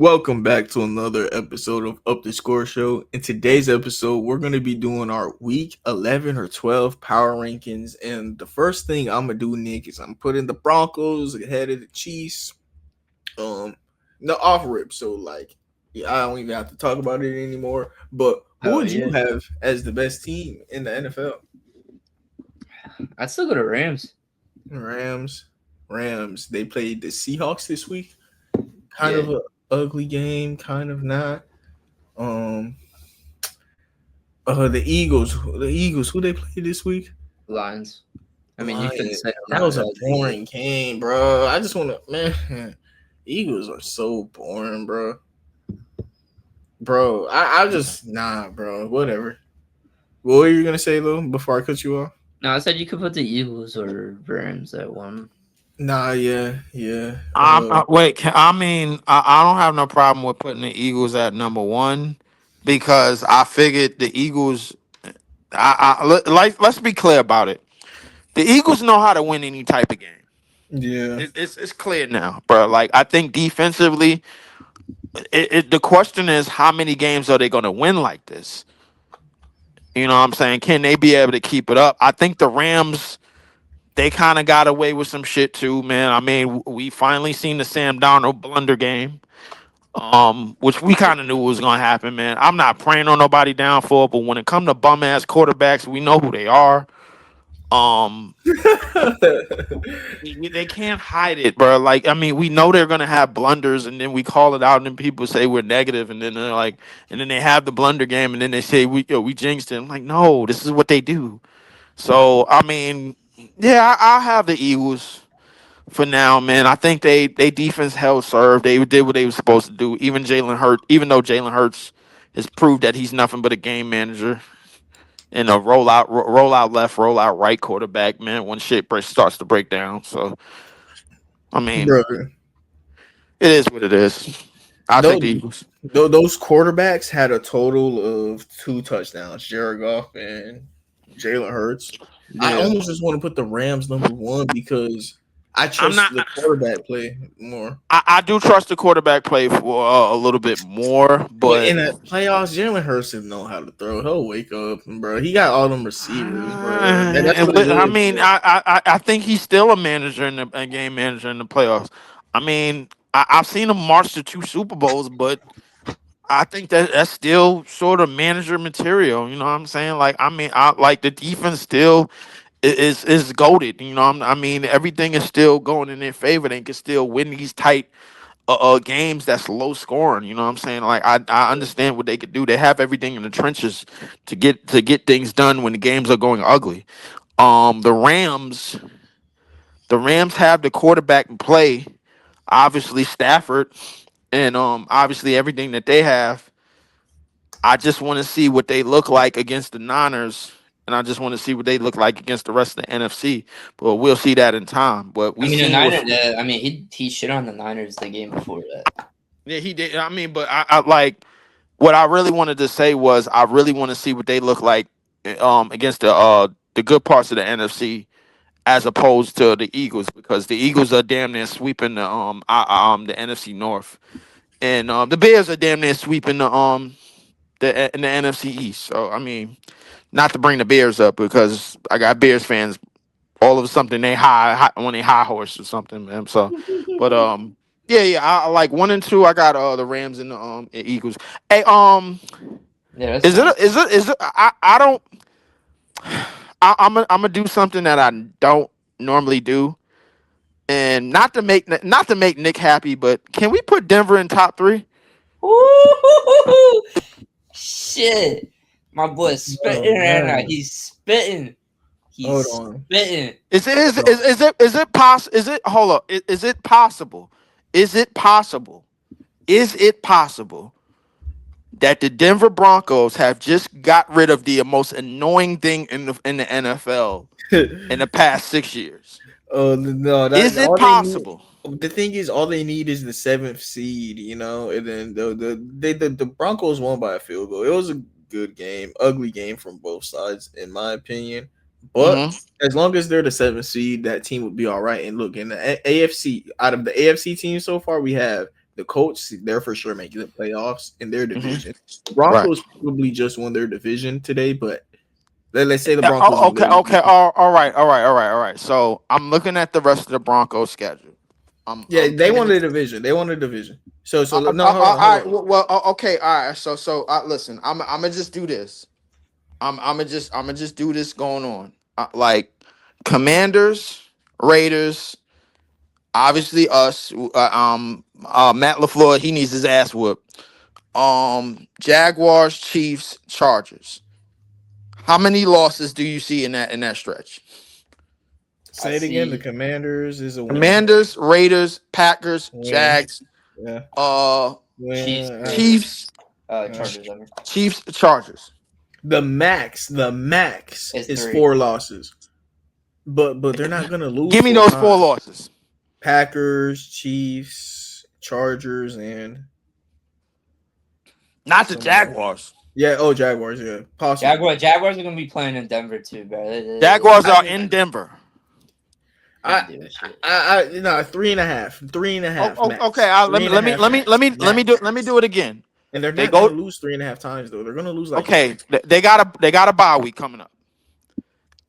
Welcome back to another episode of Up the Score Show. In today's episode, we're going to be doing our week 11 or 12 power rankings. And the first thing I'm going to do, Nick, is I'm putting the Broncos ahead of the Chiefs. Um, the off rip. So, yeah, I don't even have to talk about it anymore. But who Oh would you yeah, have as the best team in the NFL? I'd still go to Rams. Rams. Rams. They played the Seahawks this week. Kind Yeah, of a ugly game, kind of not. Um, the Eagles. The Eagles. Who they played this week? Lions. I mean, you couldn't Lions. say That not was a ugly. boring game, bro. I just want to, man. Eagles are so boring, bro. Bro, I just bro. Whatever. What were you gonna say though before I cut you off? No, I said you could put the Eagles or Rams at one. Nah, yeah, yeah. Wait, I don't have no problem with putting the Eagles at number one because I figured the Eagles. Let's be clear about it. The Eagles know how to win any type of game. Yeah, It's clear now, bro. Like I think defensively, the question is how many games are they going to win like this? You know what I'm saying? Can they be able to keep it up? I think the Rams they kind of got away with some shit too, man. I mean, we finally seen the Sam Darnold blunder game. Which we kind of knew was gonna happen, man. I'm not praying on nobody downfall, but when it come to bum ass quarterbacks, we know who they are. Um, they can't hide it, bro. Like, I mean, we know they're gonna have blunders, and then we call it out, and then people say we're negative, and then they're like, and then they have the blunder game, and then they say we jinxed it. I'm like, no, this is what they do. So, I mean, yeah, I'll have the Eagles for now, man. I think they defense held serve. They did what they were supposed to do. Even though Jalen Hurts has proved that he's nothing but a game manager and a rollout left, rollout right quarterback, man. When starts to break down, so I mean, bro. it is what it is. I think Those, the Eagles. those quarterbacks had a total of 2 touchdowns. Jared Goff and Jalen Hurts. I Yeah, almost just want to put the Rams number one because I I'm trust not. the quarterback play more. I do trust the quarterback play for a little bit more, But but in the playoffs, Jalen Hurts didn't know how to throw. He'll wake up, bro. He got all them receivers, bro. That's what it I is, mean, bro. I think he's still a game manager in the playoffs. I mean, I've seen him march to 2 Super Bowls, but I think that's still sort of manager material. You know what I'm saying? Like, I mean, I like the defense still is goaded. You know, I mean, everything is still going in their favor. They can still win these tight games that's low scoring. You know what I'm saying? Like I understand what they could do. They have everything in the trenches to get things done when the games are going ugly. The Rams have the quarterback in play. Obviously Stafford, and obviously everything that they have. I just want to see what they look like against the Niners. And I just want to see what they look like against the rest of the NFC. But we'll see that in time. But I we mean, the seen what. Niners. I mean, he shit on the Niners the game before that. Yeah, he did. I mean, but I like what I really wanted to say was I really want to see what they look like against the good parts of the NFC as opposed to the Eagles because the Eagles are damn near sweeping the NFC North and the Bears are damn near sweeping the NFC East. So I mean, not to bring the Bears up because I got Bears fans all of something they high when they high horse or something, man. So, but yeah, I like 1 and 2. I got the Rams and the Eagles. Hey, Yeah, that's is it fine. I don't I'm gonna do something that I don't normally do, and not to make Nick happy, but can we put Denver in top three? Ooh, shit, my boy's Oh spitting right now. man, He's spitting. hold He's on, spitting. Is it hold on. is it possible? Is it hold up? Is it possible? Is it possible? Is it possible that the Denver Broncos have just got rid of the most annoying thing in the NFL in the past 6 years? Oh no, Is that it all they need. possible? The thing is, all they need is the seventh seed, and then the Broncos won by a field goal. It was a good game, ugly game from both sides, in my opinion. But Hmm. as long as they're the seventh seed, that team would be all right. And look, in the AFC, out of the AFC teams so far, we have The Colts, they're for sure making the playoffs in their division. The Right. Broncos probably just won their division today, but let's say the Broncos Oh, won their okay. division. All right. So I'm looking at the rest of the Broncos schedule. Yeah, I'm they taking won it- the division. They won the division. So no, hold all on, right. hold on. Well, okay. All right. So listen. I'm gonna just do this. I'm gonna just do this going on. Like Commanders, Raiders, obviously us. Matt LaFleur, he needs his ass whooped. Jaguars, Chiefs, Chargers. How many losses do you see in that stretch? Say it again. The Commanders is a win. Commanders, Raiders, Packers, Win. Jags, Yeah. Chiefs, Win. Chiefs, Chargers. I mean. Chiefs, Chargers. The max It's is 3. 4 losses. But they're not gonna lose. Give me 4 those times. 4 losses. Packers, Chiefs, Chargers, and Not the Somewhere. Jaguars. yeah. Oh, Jaguars. Yeah, possibly. Jaguars are gonna be playing in Denver too, bro. Jaguars are in Denver. I 3.5. 3.5. Oh, max. okay. Let me 3.5 let me do it again. And they're They not go- gonna lose 3.5 times though. They're gonna lose like Okay, they got a bye week coming up.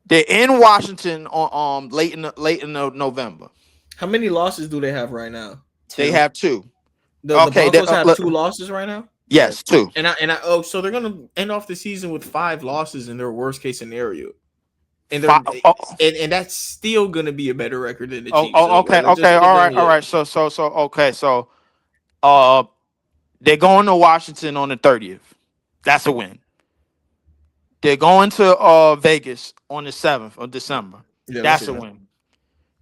They're in Washington on late in November. How many losses do they have right now? They have 2. The Okay, Broncos they- have look- 2 losses right now. Yes, 2. So they're gonna end off the season with 5 losses in their worst case scenario, and and that's still gonna be a better record than the Chiefs. Okay, all right. So, they're going to Washington on the 30th. That's a win. They're going to Vegas on the 7th of December. Yeah, That's a win.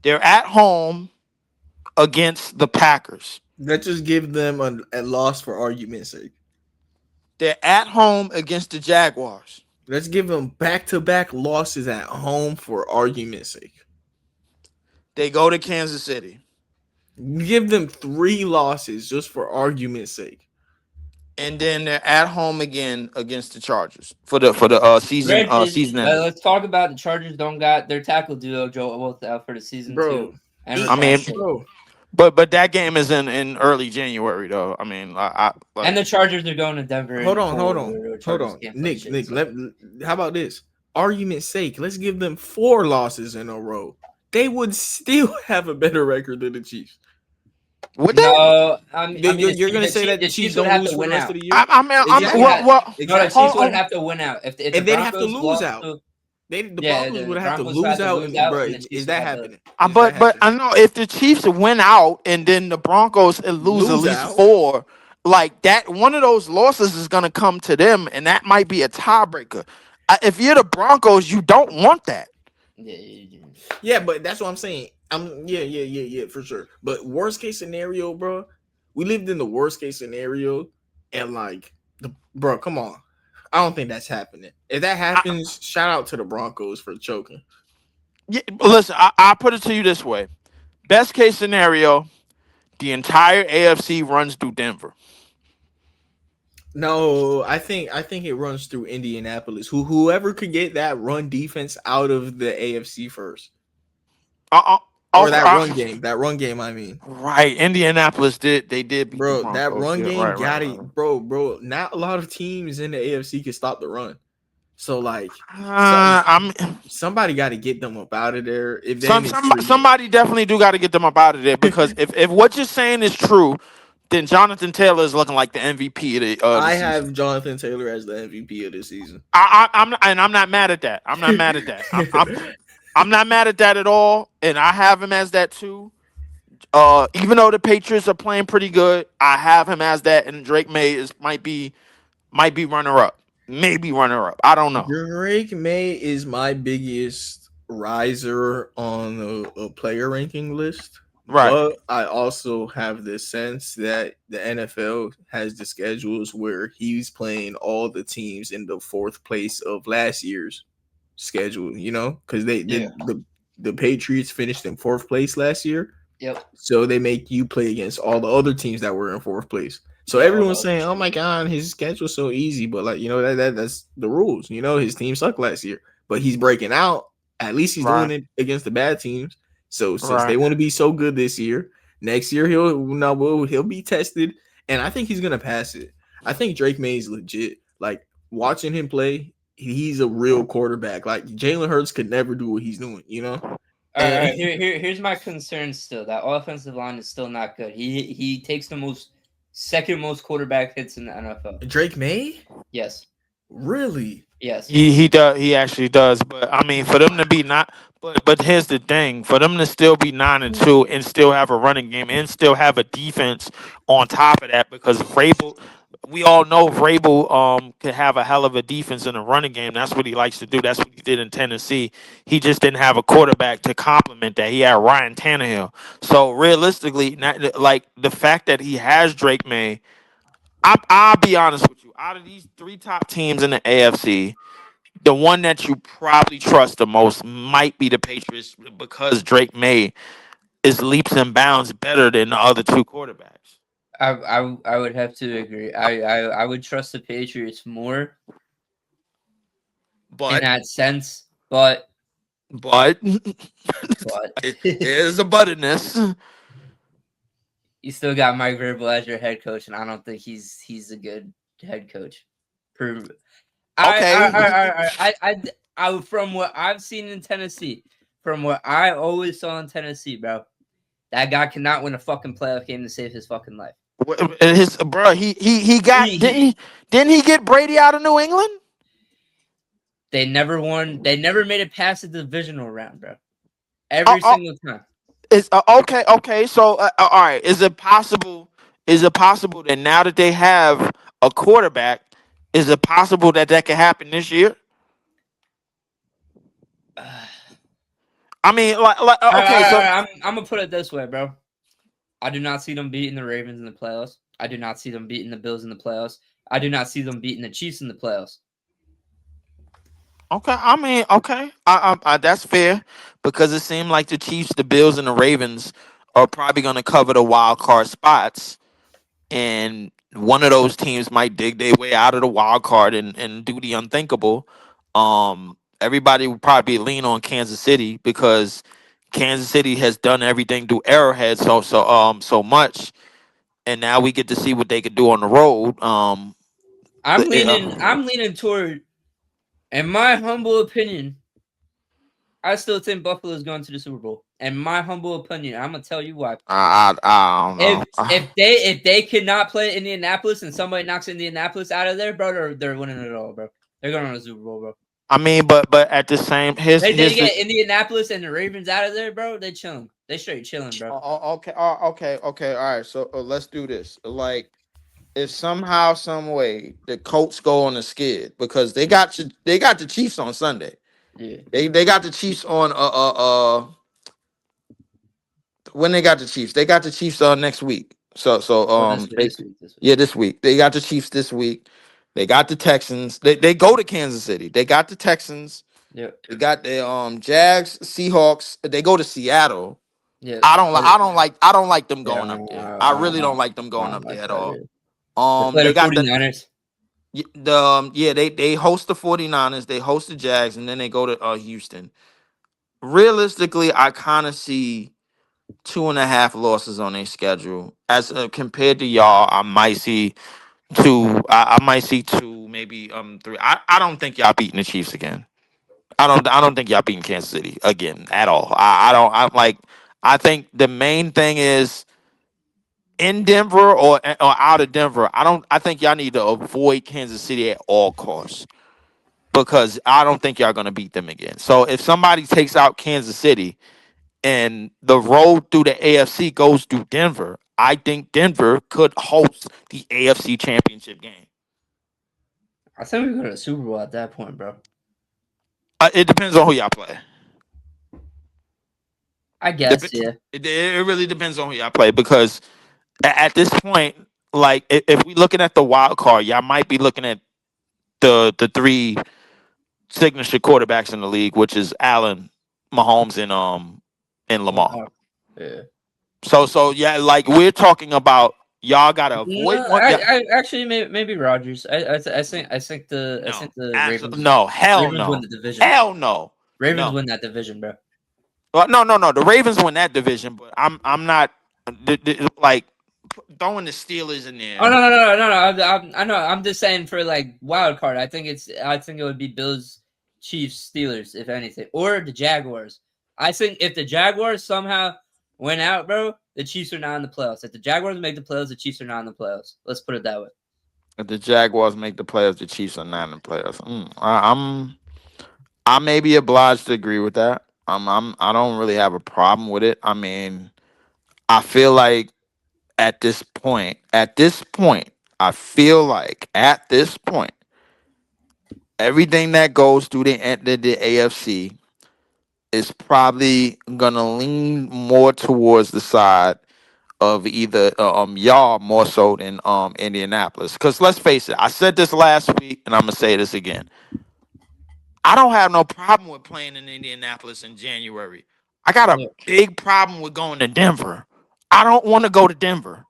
They're at home against the Packers. Let's just give them a loss for argument's sake. They're at home against the Jaguars. Let's give them back-to-back losses at home for argument's sake. They go to Kansas City. Give them 3 losses just for argument's sake. And then they're at home again against the Chargers for the season season end. Let's talk about the Chargers. Don't got their tackle duo Joe both out for the season too. And I mean, bro. But that game is in early January though. I mean, and the Chargers are going to Denver. Hold on, Nick. How about this? Argument's sake, let's give them 4 losses in a row. They would still have a better record than the Chiefs. Would they? No, You're going to say that the Chiefs don't lose for the rest of the year? The Chiefs would have to win out. If they'd have to lose out. The Broncos would have to lose out. Bro, is that happening? But I know if the Chiefs win out and then the Broncos lose at least out. 4, like that, one of those losses is going to come to them, and that might be a tiebreaker. If you're the Broncos, you don't want that. Yeah, but that's what I'm saying. Yeah, for sure. But worst case scenario, bro, we lived in the worst case scenario, and bro, come on. I don't think that's happening. If that happens, shout out to the Broncos for choking. Yeah, listen, I'll put it to you this way. Best case scenario, the entire AFC runs through Denver. No, I think it runs through Indianapolis. Whoever could get that run defense out of the AFC first. Or that run game, I mean. Right. Indianapolis did beat bro, that run game got it. Right. Bro. Not a lot of teams in the AFC can stop the run. So somebody got to get them up out of there. If somebody definitely do got to get them up out of there, because if what you're saying is true, then Jonathan Taylor is looking like the MVP of the season. I have Jonathan Taylor as the MVP of this season. I'm not mad at that. I'm not mad at that. I'm not mad at that at all, and I have him as that too. Even though the Patriots are playing pretty good, I have him as that, and Drake May might be runner up, maybe runner up. I don't know. Drake May is my biggest riser on a player ranking list. Right. But I also have the sense that the NFL has the schedules where he's playing all the teams in the 4th place of last year's schedule, because the Patriots finished in 4th place last year. Yep. So they make you play against all the other teams that were in 4th place. So everyone's saying, "Oh my God, his schedule's so easy," but that's the rules. His team sucked last year, but he's breaking out. At least he's doing it against the bad teams. So since they want to be so good this year, Next year he'll be tested, and I think he's gonna pass it. I think Drake May is legit. Like watching him play, he's a real quarterback. Like Jalen Hurts could never do what he's doing, you know. All And right, here's my concern. Still, that offensive line is still not good. He takes the second most quarterback hits in the NFL. Drake May, Yes, really? yes. He does. He actually does. But I mean, for them to be not. But here's the thing: for them to still be 9-2 and still have a running game and still have a defense on top of that, because Vrabel, we all know Vrabel can have a hell of a defense in a running game. That's what he likes to do. That's what he did in Tennessee. He just didn't have a quarterback to complement that. He had Ryan Tannehill. So realistically, like the fact that he has Drake May, I'll be honest with you. Out of these three top teams in the AFC, the one that you probably trust the most might be the Patriots, because Drake May is leaps and bounds better than the other two quarterbacks. I would have to agree. I would trust the Patriots more in But that sense, but it is a but in this. you still got Mike Vrabel as your head coach, and I don't think he's a good head coach. I from what I've seen in Tennessee, from what I always saw in Tennessee, bro, that guy cannot win a fucking playoff game to save his fucking life. His bro, he got didn't he get Brady out of New England? They never won. They never made it past the divisional round, bro. Every single time. It's okay. So all right, is it possible? Is it possible that now that they have a quarterback, is it possible that can happen this year? I mean, like okay. So I'm gonna put it this way, bro. I do not see them beating the Ravens in the playoffs. I do not see them beating the Bills in the playoffs. I do not see them beating the Chiefs in the playoffs. okay, I mean, okay, I that's fair, because it seemed like the Chiefs, the Bills, and the Ravens are probably going to cover the wild card spots, and one of those teams might dig their way out of the wild card and do the unthinkable. Everybody would probably lean on Kansas City, because Kansas City has done everything through Arrowhead so much, and now we get to see what they could do on the road. I'm leaning toward, in my humble opinion, I still think Buffalo's going to the Super Bowl. In my humble opinion, I'm gonna tell you why. I don't know. If they cannot play Indianapolis and somebody knocks Indianapolis out of there, bro, they're winning it all, bro. They're going to the Super Bowl, bro. I mean, but at the same, they get Indianapolis and the Ravens out of there, bro. They chilling. They straight chilling, bro. Okay. All right. So let's do this. Like, if somehow, some way, the Colts go on a skid, because they got the Chiefs on Sunday. Yeah. They got the Chiefs on when they got the Chiefs. They got the Chiefs next week. This week. They got the Chiefs this week. They got the Texans. They go to Kansas City. They got the Texans. Yeah. They got the Jags, Seahawks. They go to Seattle. Yeah. I don't like them going up there. I really don't like them going up there at all. They got 49ers. They host the 49ers, they host the Jags, and then they go to Houston. Realistically, I kind of see 2.5 losses on their schedule. As compared to y'all, I might see two. I might see two, maybe 3. I don't think y'all beating the Chiefs again. I don't think y'all beating Kansas City again at all. I think the main thing is, in Denver or out of Denver, I think y'all need to avoid Kansas City at all costs, because I don't think y'all gonna beat them again. So if somebody takes out Kansas City and the road through the AFC goes through Denver, I think Denver could host the AFC Championship game. I think we go to the Super Bowl at that point, bro. It depends on who y'all play. I guess, yeah. It really depends on who y'all play, because at this point, like, if we looking at the wild card, y'all might be looking at the 3 signature quarterbacks in the league, which is Allen, Mahomes, and Lamar. Yeah. So yeah, like, we're talking about y'all gotta avoid one. I actually maybe Rodgers. I think the Ravens. No, hell Ravens no. win the division. Hell no. Ravens win that division, bro. Well, no. The Ravens win that division, but I'm not like throwing the Steelers in there. Oh no! I know. I'm just saying for like wild card. I think it would be Bills, Chiefs, Steelers, if anything, or the Jaguars. I think if the Jaguars somehow went out, bro, the Chiefs are not in the playoffs. If the Jaguars make the playoffs, the Chiefs are not in the playoffs. Let's put it that way. If the Jaguars make the playoffs, the Chiefs are not in the playoffs. I may be obliged to agree with that. I don't really have a problem with it. I mean, I feel like at this point, I feel like at this point, everything that goes through the AFC is probably gonna lean more towards the side of either y'all more so than Indianapolis. Because let's face it, I said this last week, and I'm gonna say this again. I don't have no problem with playing in Indianapolis in January. I got a big problem with going to Denver. I don't want to go to Denver.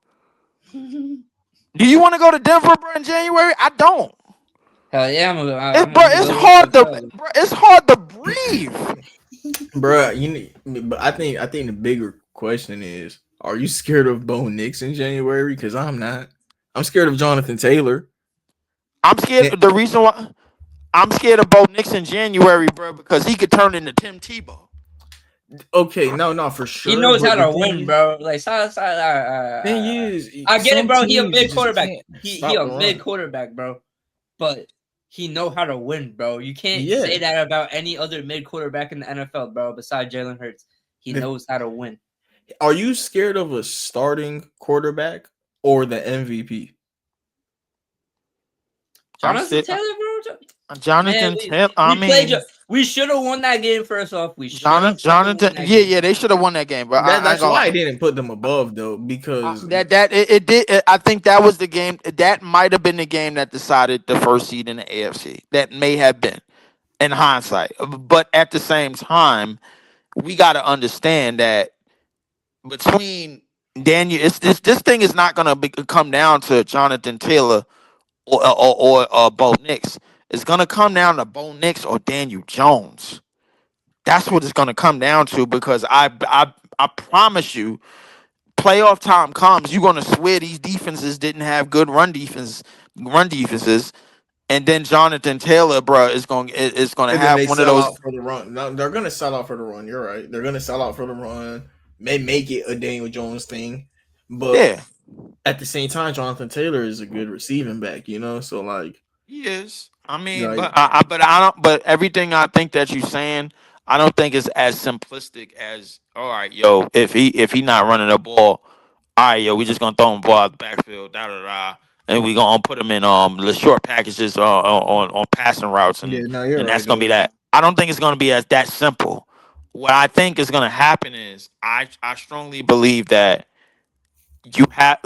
Do you want to go to Denver, bro, in January? I don't. Hell yeah, It's hard to breathe. Bro, but I think the bigger question is, are you scared of Bo Nix in January? Because I'm not. I'm scared of Jonathan Taylor. I'm scared. The reason why I'm scared of Bo Nix in January, bro, because he could turn into Tim Tebow. Okay, no, for sure. He knows how to win, bro. Like, thing is, I get it, bro. He a mid quarterback. He a mid quarterback, bro. But he know how to win, bro. You can't say that about any other mid quarterback in the NFL, bro. Besides Jalen Hurts, he knows how to win. Are you scared of a starting quarterback or the MVP? Jonathan Taylor, bro. Jonathan Taylor. We should have won that game. First off, Jonathan. Yeah, they should have won that game. But that's why I didn't put them above though, because it did. I think that was the game. That might have been the game that decided the first seed in the AFC. That may have been, in hindsight. But at the same time, we got to understand that between Daniel, this thing is not going to come down to Jonathan Taylor or Bo Nix. It's gonna come down to Bo Nix or Daniel Jones. That's what it's gonna come down to, because I promise you, playoff time comes, you're gonna swear these defenses didn't have good run defenses, and then Jonathan Taylor, bro, is gonna have one of those for the run. No, they're gonna sell out for the run. You're right. They're gonna sell out for the run. May make it a Daniel Jones thing, but at the same time, Jonathan Taylor is a good receiving back. So like he is. I mean, but everything I think that you're saying, I don't think it's as simplistic as, all right, yo, if he not running the ball, all right, yo, we just gonna throw him ball out the backfield, and we gonna put him in the short packages on passing routes, and that's gonna be that. I don't think it's gonna be as that simple. What I think is gonna happen is I strongly believe that you have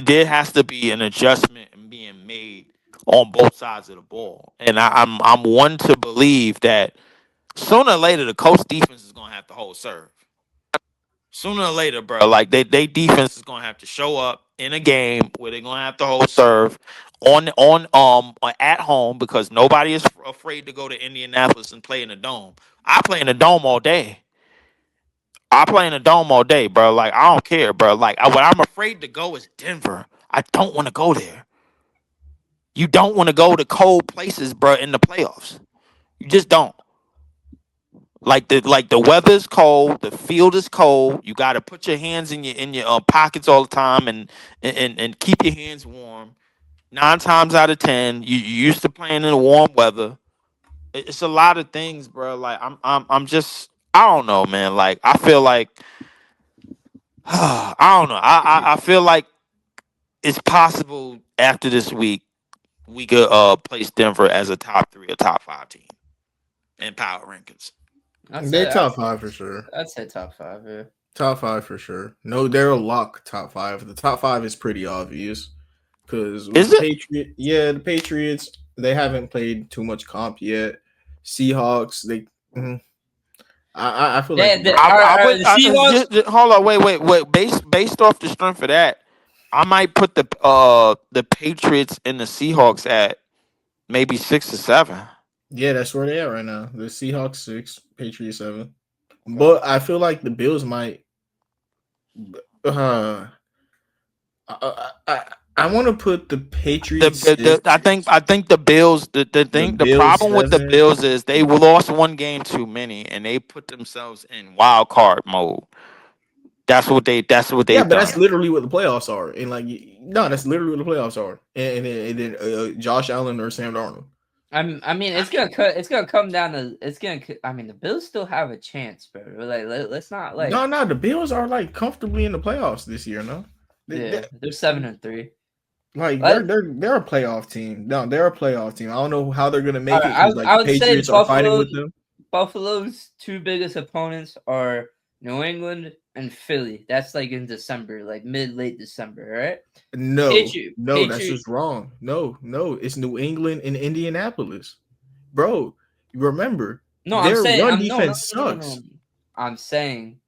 there has to be an adjustment being made on both sides of the ball, and I'm one to believe that sooner or later the coach defense is gonna have to hold serve. Sooner or later, bro, like they defense is gonna have to show up in a game where they're gonna have to hold serve on at home, because nobody is afraid to go to Indianapolis and play in the dome. I play in the dome all day. Bro. Like, I don't care, bro. Like, what I'm afraid to go is Denver. I don't want to go there. You don't want to go to cold places, bro, in the playoffs. You just don't. Like the weather's cold, the field is cold. You got to put your hands in your pockets all the time and keep your hands warm. 9 times out of 10, you used to playing in the warm weather. It's a lot of things, bro. Like, I'm just, I don't know, man. Like, I feel like I don't know. I feel like it's possible after this week we could place Denver as a top 3 or top 5 team in power rankings. They're top 5 for sure. I'd say top 5, yeah. Top 5 for sure. No, they're a lock top 5. The top 5 is pretty obvious, because the Patriots, they haven't played too much comp yet. Seahawks, I feel like hold on, wait. Based off the strength of that, I might put the Patriots and the Seahawks at maybe 6 or 7. Yeah, that's where they are right now. The Seahawks 6, Patriots 7. But I feel like the Bills might Uh, I want to put the The, Patriots the, six, the I think the Bills the the Bills problem with the 7. Bills is they lost one game too many and they put themselves in wild card mode. That's what Yeah, they've but that's done. literally what the playoffs are. And like, no, that's literally what the playoffs are. And then Josh Allen or Sam Darnold. I mean, it's gonna cut. It's gonna come down to. It's gonna. I mean, the Bills still have a chance, bro. Like, let's not like. No, no, the Bills are like comfortably in the playoffs this year. No, Yeah, they're 7-3. like But they're a playoff team. No, they're a playoff team. I don't know how they're gonna all make right, it because like I the would say Patriots are fighting with them. Buffalo's two biggest opponents are New England and Philly. That's like in December, like late December, right? No, that's Patriot. just wrong. No, it's New England and Indianapolis, bro. Remember, No, I'm their saying run I'm no, no, defense no, no, no, sucks. no. I'm saying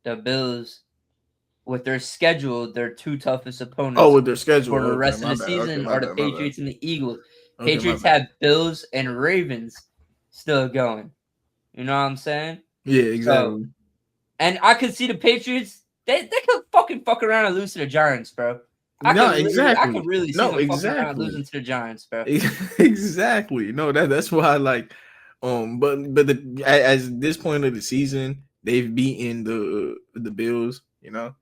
the Bills with their schedule, their two toughest Oh, opponents with their schedule. for the Okay, rest of my the bad. Okay, season my are the bad. My bad. Patriots and the Eagles. Okay, my Patriots bad. have Bills and Ravens still going. You know what I'm saying? Yeah, So, exactly. and I could see the Patriots. They could fuck around and lose to the Giants, bro. No, I could exactly. really see No, them fucking around exactly. losing to the Giants, bro. Exactly. No, that's why like but as this point of the season, they've beaten the Bills, you know.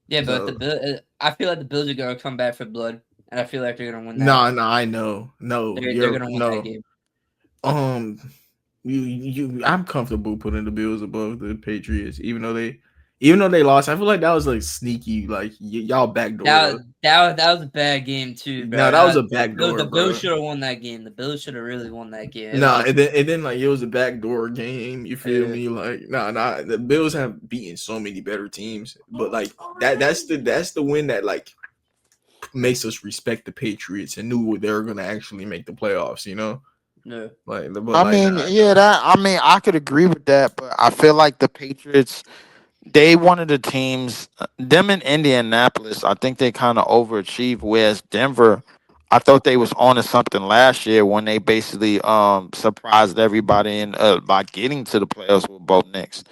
Yeah, but So I feel like the Bills are gonna come back for blood, and I feel like they're gonna win that. no, I know. No, They're you're gonna win that no. game. Um I'm comfortable putting the Bills above the Patriots, even though they lost. I feel like that was like sneaky, like y'all backdoored us. That was a bad game too, No, bro. that was a backdoor, The Bills bro. should have won that game. The Bills should have really won that game. It Nah, was and then like it was a backdoor game. You feel uh, me? Like nah. The Bills have beaten so many better teams, but like that's the win that like makes us respect the Patriots and knew they were gonna actually make the playoffs. You know, no. but I like mean, nah, yeah, I could agree with that, but I feel like the Patriots, they one of the teams, them in Indianapolis, I think they kind of overachieved. Whereas Denver, I thought they was on to something last year when they basically surprised everybody in by getting to the playoffs with both Knicks.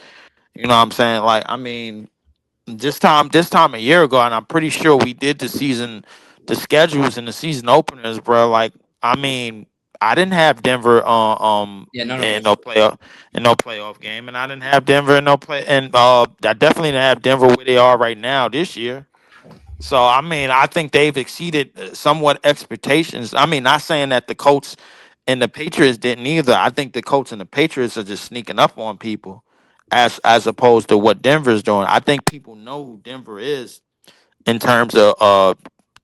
You know what I'm saying? Like, I mean, this time a year ago, and I'm pretty sure we did the schedules and the season openers, bro. Like, I mean, I didn't have Denver Yeah, none of in us. no playoff game, and I didn't have Denver in no play, and I definitely didn't have Denver where they are right now this year. So I mean, I think they've exceeded somewhat expectations. I mean, not saying that the Colts and the Patriots didn't either. I think the Colts and the Patriots are just sneaking up on people, as opposed to what Denver's doing. I think people know who Denver is in terms of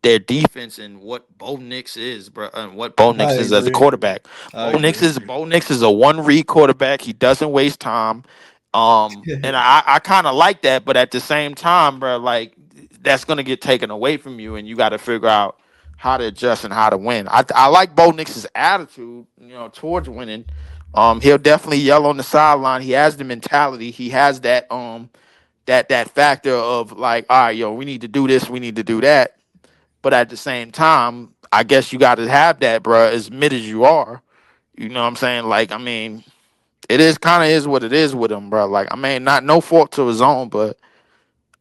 their defense and what Bo Nix is, bro, and what Bo I Nix is as a agree. quarterback. I agree. Bo Nix is a one read quarterback. He doesn't waste time. And I kind of like that, but at the same time, bro, like that's gonna get taken away from you, and you got to figure out how to adjust and how to win. I like Bo Nix's attitude, towards winning. He'll definitely yell on the sideline. He has the mentality. He has that factor of like, all right, yo, we need to do this, we need to do that. But at the same time, I guess you got to have that, bro, as mid as you are. You know what I'm saying? Like, I mean, it is kind of is what it is with him, bro. Like, I mean, not no fault to his own, but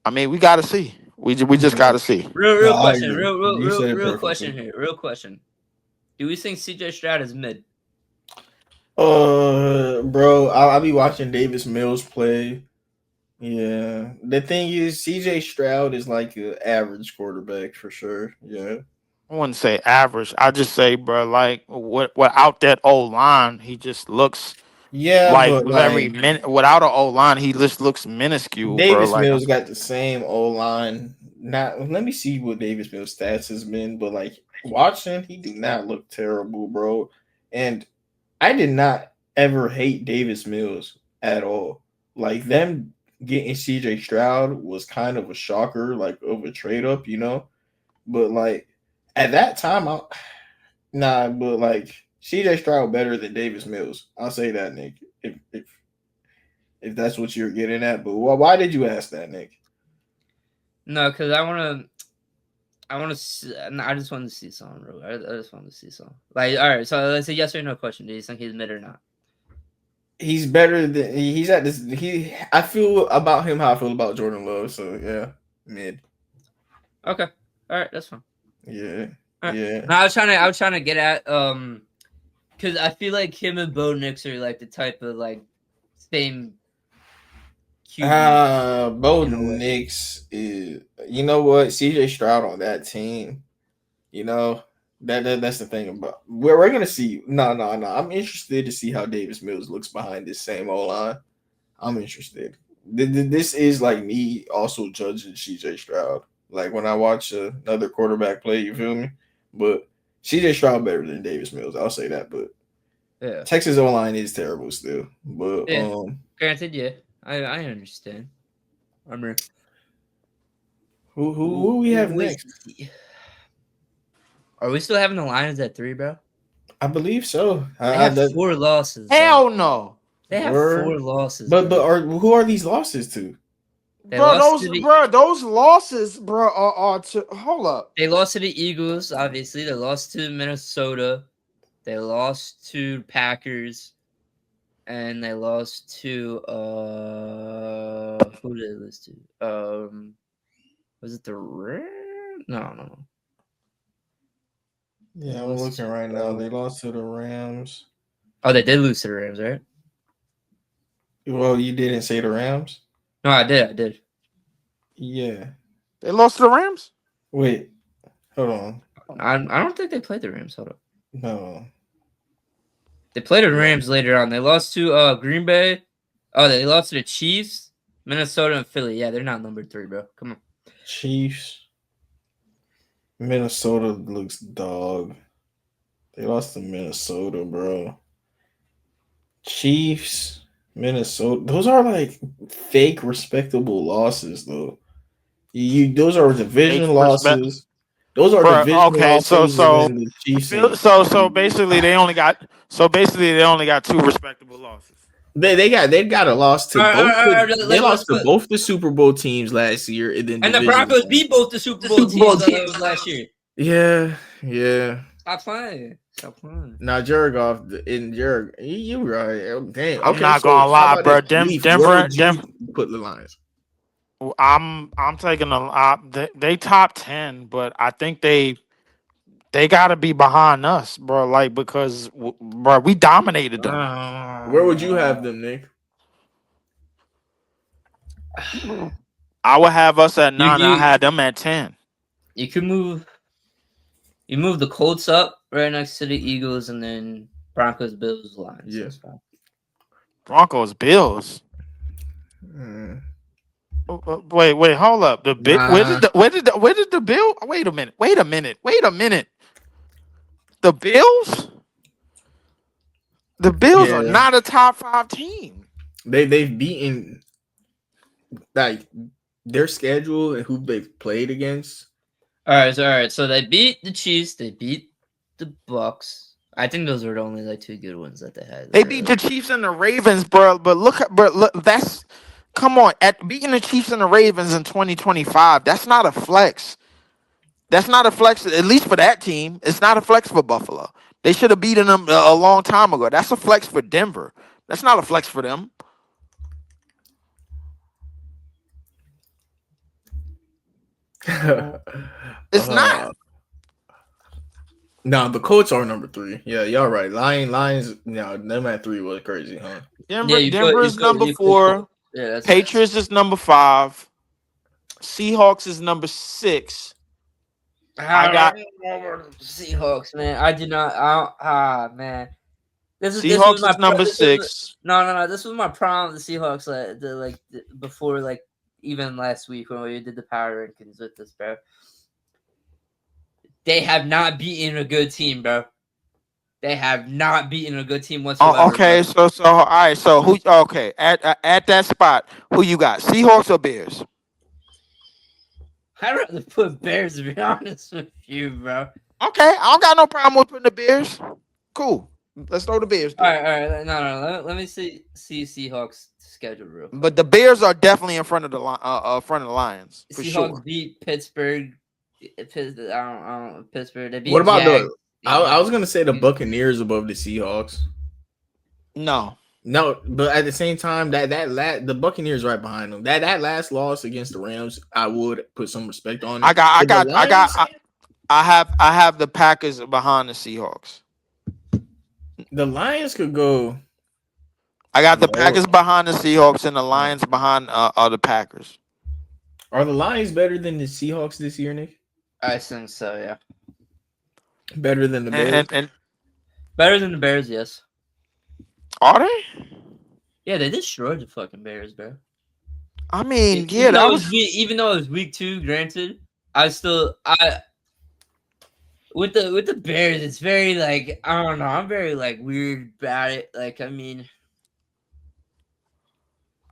I mean, we got to see. We just got Yeah. to see. No, Real I question. agree. You said it Real question perfectly. here. Real question. Do we think CJ Stroud is mid? Bro, I'll be watching Davis Mills play. Yeah, the thing is, CJ Stroud is like an average quarterback for sure. Yeah, I wouldn't say average. I just say, bro, like without that O line, he just looks yeah, like but like without an O line, he just looks minuscule, bro. Davis Like, Mills got the same O line. Not let me see what Davis Mills stats has been, but like watching, he did not look terrible, bro. And I did not ever hate Davis Mills at all. Like them getting CJ Stroud was kind of a shocker, like of a trade up, you know. But like at that time, nah. But like CJ Stroud better than Davis Mills. I'll say that, Nick. If that's what you're getting at. But why did you ask that, Nick? No, because I want to. I want to. I just want to see something, bro. I just want to see something. Like, all right. So let's say yes or no question. Do you think he's mid or not? He's better than he's at this. I feel about him how I feel about Jordan Love. So yeah. mid. Okay, all right, that's fine. Yeah, All right. yeah. No, I was trying to get at because I feel like him and Bo Nix are like the type of like same QB Bo in a way. Nix is. You know what? CJ Stroud on that team. You know that's the thing about we're gonna see. No, no, no. I'm interested to see how Davis Mills looks behind this same O line. I'm interested. This is like me also judging CJ Stroud. Like when I watch another quarterback play, you feel me? But CJ Stroud better than Davis Mills. I'll say that. But Yeah, Texas O line is terrible still. But yeah. Granted, yeah, I understand. I'm re- who we have next? Are we still having the Lions at 3, bro? I believe so. They have 4 losses. Bro. Hell no. They have Word. 4 losses. But bro. who are these losses to? They Bro, lost to the- those losses, bro, are to hold up. They lost to the Eagles, obviously. They lost to Minnesota. They lost to Packers. And they lost to who did they lose to? Was it the Rams? No. Yeah, I'm looking right now. They lost to the Rams. Oh, they did lose to the Rams, right? Well, you didn't say the Rams? No, I did. Yeah. They lost to the Rams? Wait. Hold on. I don't think they played the Rams. Hold up. No. They played the Rams later on. They lost to Green Bay. Oh, they lost to the Chiefs, Minnesota, and Philly. Yeah, they're not number 3, bro. Come on. Chiefs. Minnesota looks dog. They lost to Minnesota, bro. Chiefs, Minnesota. Those are like fake respectable losses, though. Those are division Fake losses. Those are Bruh, division okay, losses. so- and then the Chiefs. So basically they only got 2 respectable losses. They got a loss to All right, both. let's They lost to put- both the Super Bowl teams last year, and then And the division Broncos games. beat both the Super Bowl teams last year. Yeah. Stop playing. Now Jared in Jared, you right? Damn. I'm Okay, not so gonna how lie, about bro. this? Leaf, where would you put the Lions. I'm taking they top 10, but I think they got to be behind us, bro. Like because bro, we dominated them. Where would you have them, Nick? I would have us at 9. you- I had them at 10. You could move. You move the Colts up right next to the Eagles, and then Broncos, Bills, Lions. Yeah. That's fine. Broncos, Bills. Wait, hold up. The where did the Bill? Wait a minute. The Bills? The Bills are not a top 5 team. They've beaten like their schedule and who they've played against. All right. So they beat the Chiefs. They beat the Bucks. I think those were the only like 2 good ones that they had. They beat the Chiefs and the Ravens, bro. But look, that's come on. At beating the Chiefs and the Ravens in 2025, that's not a flex. That's not a flex, at least for that team. It's not a flex for Buffalo. They should have beaten them a long time ago. That's a flex for Denver. That's not a flex for them. It's not. No, the Colts are number 3. Yeah, y'all right. Lions. No, them at 3 was crazy, huh? Denver's number 4. Yeah, Patriots is number 5. Seahawks is number 6. I got Seahawks, man. I do not. Man. Seahawks is number 6. No. This was my problem with the Seahawks. Before, even last week when we did the power rankings with this, bro. They have not beaten a good team, bro. They have not beaten a good team whatsoever. Oh, okay, bro. so all right. So who? Okay, at that spot, who you got? Seahawks or Bears? I'd rather put Bears, to be honest with you, bro. Okay, I don't got no problem with putting the Bears. Cool. Let's throw the Bears. All right. No. Let me see Seahawks schedule real quick. But the Bears are definitely in front of the Lions for Seahawks sure. beat Pittsburgh. Pittsburgh. They beat What about Jags. I was gonna say the Buccaneers above the Seahawks. No, No, but at the same time, the Buccaneers right behind them. That last loss against the Rams, I would put some respect on I it. got, I But the got, I got, Lions, I have the Packers behind the Seahawks. the Lions could go. I got the Lower. Packers behind the Seahawks and the Lions behind the Packers. Are the Lions better than the Seahawks this year, Nick? I think so. Yeah, Better than the Bears? And better than the Bears. Yes. are they? Yeah, they destroyed the fucking Bears, bro. I mean, yeah, even that though was. even though it was week 2, granted, I with the Bears, it's very like I don't know. I'm very like weird about it. Like I mean,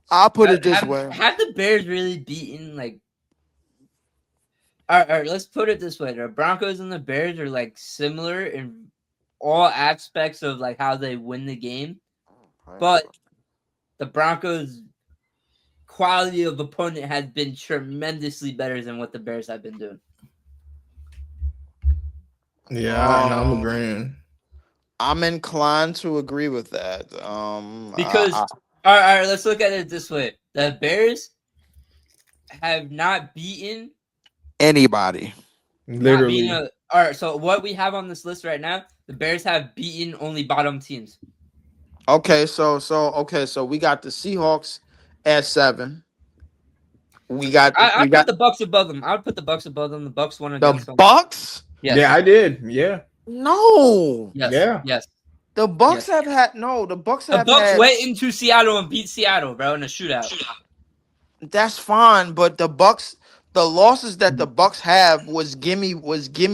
I'll put it this way. have the Bears really beaten like? All right, let's put it this way: the Broncos and the Bears are like similar in all aspects of like how they win the game, but the Broncos' quality of opponent has been tremendously better than what the Bears have been doing. Yeah, I'm agreeing. I'm inclined to agree with that. Because all right, let's look at it this way: the Bears have not beaten anybody. Literally. all right, so what we have on this list right now, the Bears have beaten only bottom teams. Okay, so we got the Seahawks at 7. We got I put the Bucks above them. I would put the Bucks above them. The Bucks won against the Bucks. Yes. Yeah, I did. Yeah. No. Yes. Yeah. Yes. The Bucks have had no. The Bucks have The Bucks had, went into Seattle and beat Seattle, bro, in a shootout. That's fine, but the Bucks, the losses that the Bucks have was gimme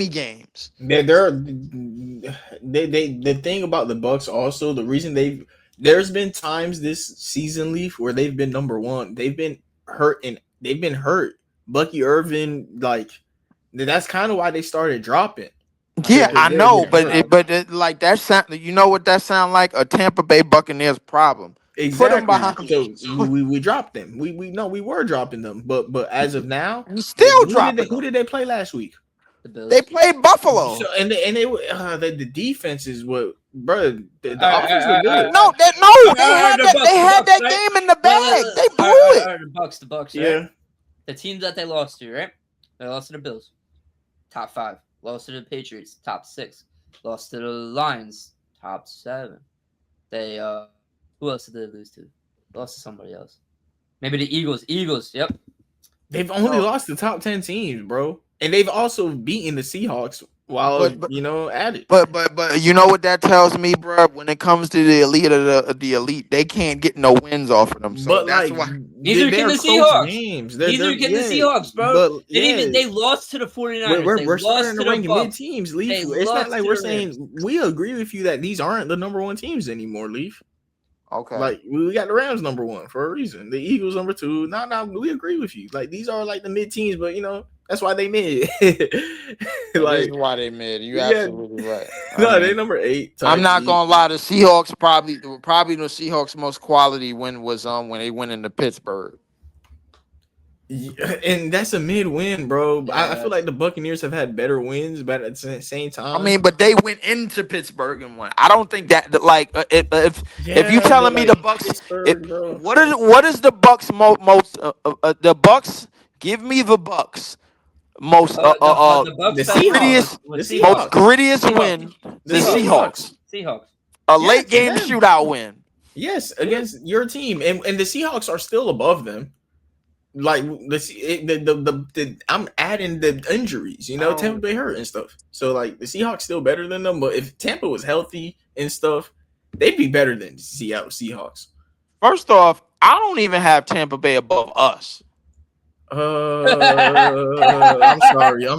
games. The thing about the Bucks also, the reason there's been times this season, Leaf, where they've been number one. They've been hurt and they've been hurt. Bucky Irvin, like that's kind of why they started dropping. Yeah, I know, but like that sound. You know what that sound like? A Tampa Bay Buccaneers problem. Exactly. Put them behind. So we dropped them. We were dropping them, but as of now, we still dropping. Who did they play last week? The Bills. They played Buffalo. So, and the defense is what, bro. The offense was good. They had that game in the bag. They blew it. The Bucks. Right? Yeah. The teams that they lost to, right? They lost to the Bills, top 5. Lost to the Patriots, top 6. Lost to the Lions, top 7. They who else did they lose to? Lost to somebody else. Maybe the Eagles. Yep. They've only lost the top 10 teams, bro. And they've also beaten the Seahawks while at it. But you know what that tells me, bro? When it comes to the elite of the elite, they can't get no wins off of them. So but that's like, why. Neither can the Seahawks. Neither can the Seahawks, bro. But, they lost to the 49ers. We're starting to rank mid Bucks. teams, Leaf. It's not like we're saying we agree with you that these aren't the number one teams anymore, Leaf. Okay. Like we got the Rams number 1 for a reason. The Eagles number 2. No, we agree with you. Like these are like the mid teams, but that's why they mid. Like why they mid. You absolutely right. They number 8. I'm not gonna lie. The Seahawks probably the Seahawks' most quality win was when they went into Pittsburgh. Yeah, and that's a mid win, bro. Yeah. I feel like the Buccaneers have had better wins, but at the same time, I mean, but they went into Pittsburgh and won. I don't think that like if you telling me the Bucks, what is the Bucks most the Bucks? Give me the Bucks most grittiest win. The Seahawks. A late game shootout win. Yes, against your team, and the Seahawks are still above them. Like I'm adding the injuries, Tampa Bay hurt and stuff. So like the Seahawks still better than them, but if Tampa was healthy and stuff, they'd be better than Seattle Seahawks. First off, I don't even have Tampa Bay above us. I'm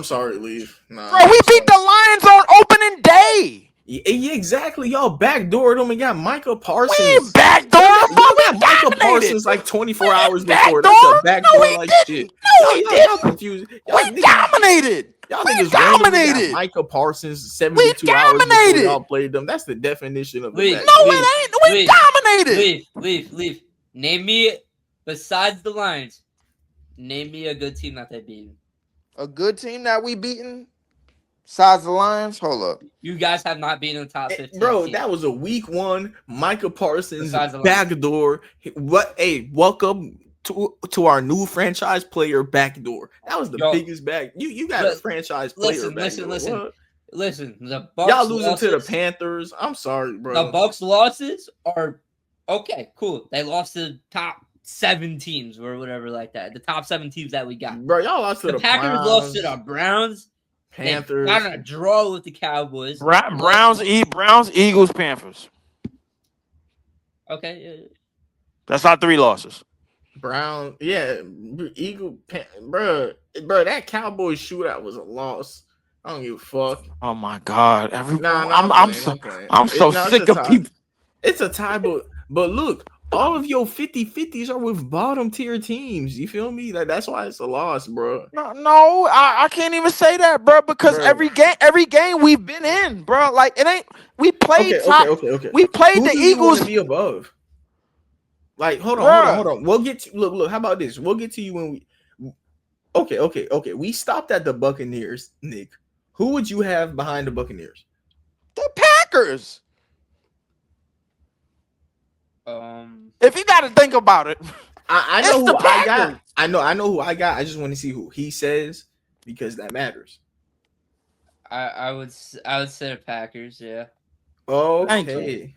sorry, Leaf. Nah, bro, we beat the Lions on opening day. Yeah, exactly. Y'all backdoored them and got Micah Parsons. We backdoored them. We got Micah Parsons like 24 hours before. That's a backdoor like shit. No, we didn't. Y'all confused. We dominated. Y'all niggas dominated. Micah Parsons 72 hours before y'all played them. That's the definition of it. No, it ain't. We dominated. Leaf. Name me, besides the Lions, name me a good team that they beat. A good team that we beaten? Besides the Lions, hold up. You guys have not been in the top 15. Bro, team. that was a week 1 Micah Parsons Besides the Lions. backdoor. What? Hey, welcome to our new franchise player backdoor. That was the biggest back. You got a franchise player. Listen. The Bucks y'all losing losses, to the Panthers. I'm sorry, bro. The Bucks losses are okay. Cool. They lost to the top 7 teams or whatever like that. The top 7 teams that we got. Bro, y'all lost to the Packers. Browns, Lost to the Browns. Panthers. They got a draw with the Cowboys. Browns, Eagles, Panthers. Okay. That's our 3 losses. Brown, yeah, bro, that Cowboys shootout was a loss. I don't give a fuck. Oh my god! I'm so sick of people. It's a tie, but look, all of your 50-50s are with bottom tier teams. You feel me? That's why it's a loss, bro. No, I can't even say that, bro, because every game we've been in, bro. Like it ain't. We played Okay. We played the Eagles. Be above. Like, hold on. We'll get to look. How about this? We'll get to you when we. Okay. We stopped at the Buccaneers, Nick. Who would you have behind the Buccaneers? The Packers. If you got to think about it, I know who I got. I know who I got. I just want to see who he says because that matters. I would say the Packers. Yeah. Okay.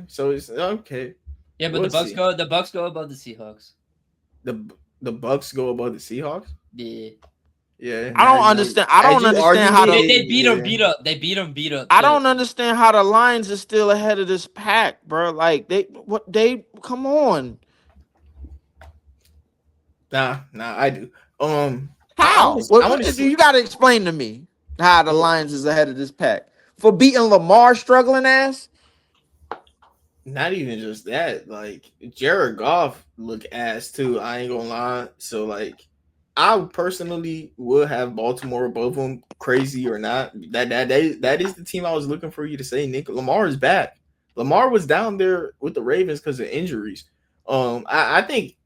So it's okay. Yeah, but the Bucks go above the Seahawks. The Bucks go above the Seahawks? Yeah. Yeah. I don't understand. I don't understand how they beat them. They beat them. I don't understand how the Lions are still ahead of this pack, bro. Like they come on. Nah, I do. How? You got to explain to me how the Lions is ahead of this pack for beating Lamar struggling ass. Not even just that, like Jared Goff look ass too. I ain't gonna lie. So like, I personally would have Baltimore above them, crazy or not. That is the team I was looking for you to say, Nick. Lamar is back. Lamar was down there with the Ravens because of injuries. I think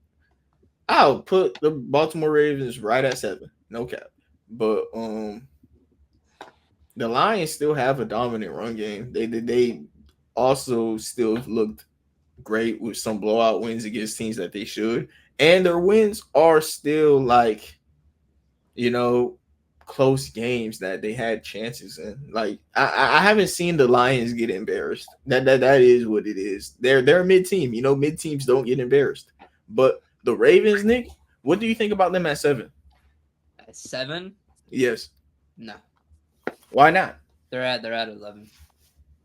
I'll put the Baltimore Ravens right at 7, no cap. But the Lions still have a dominant run game. They also still looked great with some blowout wins against teams that they should. And their wins are still like, close games that they had chances in. Like I haven't seen the Lions get embarrassed. That is what it is. They're a mid team. Mid teams don't get embarrassed. But the Ravens, Nick, what do you think about them at 7? At 7? Yes. No. Why not? They're at 11.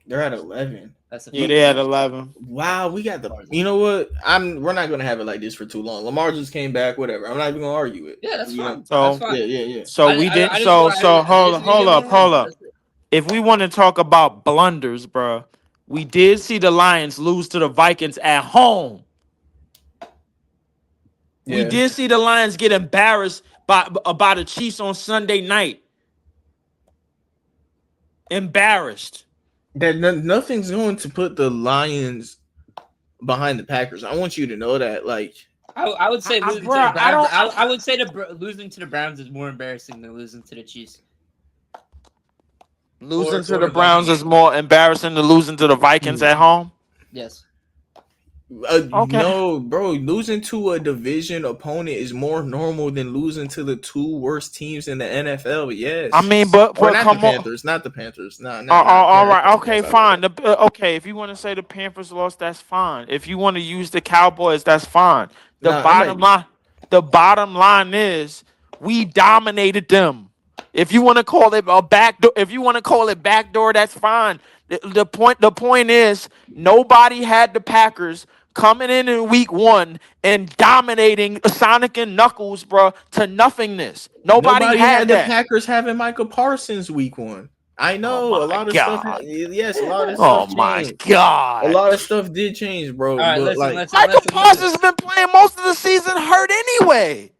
They're at 11. They're at 11. Wow, we got the. You know what? We're not gonna have it like this for too long. Lamar just came back. Whatever. I'm not even gonna argue it. Yeah, that's fine. So that's fine. Yeah. So hold up. If we want to talk about blunders, bro, we did see the Lions lose to the Vikings at home. Yeah. We did see the Lions get embarrassed by the Chiefs on Sunday night. Embarrassed. That nothing's going to put the Lions behind the Packers. I want you to know that. Like, I would say losing to the Browns. I would say losing to the Browns is more embarrassing than losing to the Chiefs. Losing to the Browns is more embarrassing than losing to the Vikings at home. Yes. Okay. No, bro. Losing to a division opponent is more normal than losing to the 2 worst teams in the NFL. Yes. I mean, but not the Panthers. No. All right. Okay, fine. Okay, if you want to say the Panthers lost, that's fine. If you want to use the Cowboys, that's fine. The bottom line is we dominated them. If you want to call it a backdoor, that's fine. The point is nobody had the Packers coming in week 1 and dominating Sonic and Knuckles, bro, to nothingness. Nobody had the Packers having Michael Parsons week 1. I know a lot of stuff. Yes, a lot of stuff. Oh my god, a lot of stuff did change, bro. All right, but Michael Parsons has been playing most of the season hurt anyway.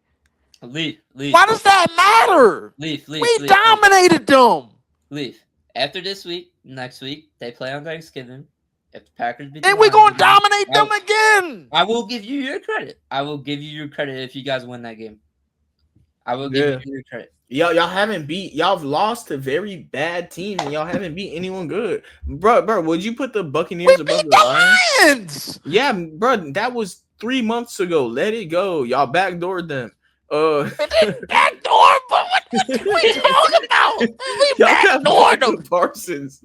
Leaf. Why does that matter? Leaf. We dominated them. Leaf. After this week, next week they play on Thanksgiving. If the Packers beat and we're gonna dominate them again. I will give you your credit. If you guys win that game. I will give you your credit. Y'all haven't beat. Y'all have lost to very bad teams, and y'all haven't beat anyone good, bro. Would you put the We Buccaneers above beat the Lions? the Lions. Yeah, bro. That was 3 months ago. Let it go. Y'all backdoored them. We didn't backdoor, but what we talking about? We Y'all got backdoored Micah them. Parsons.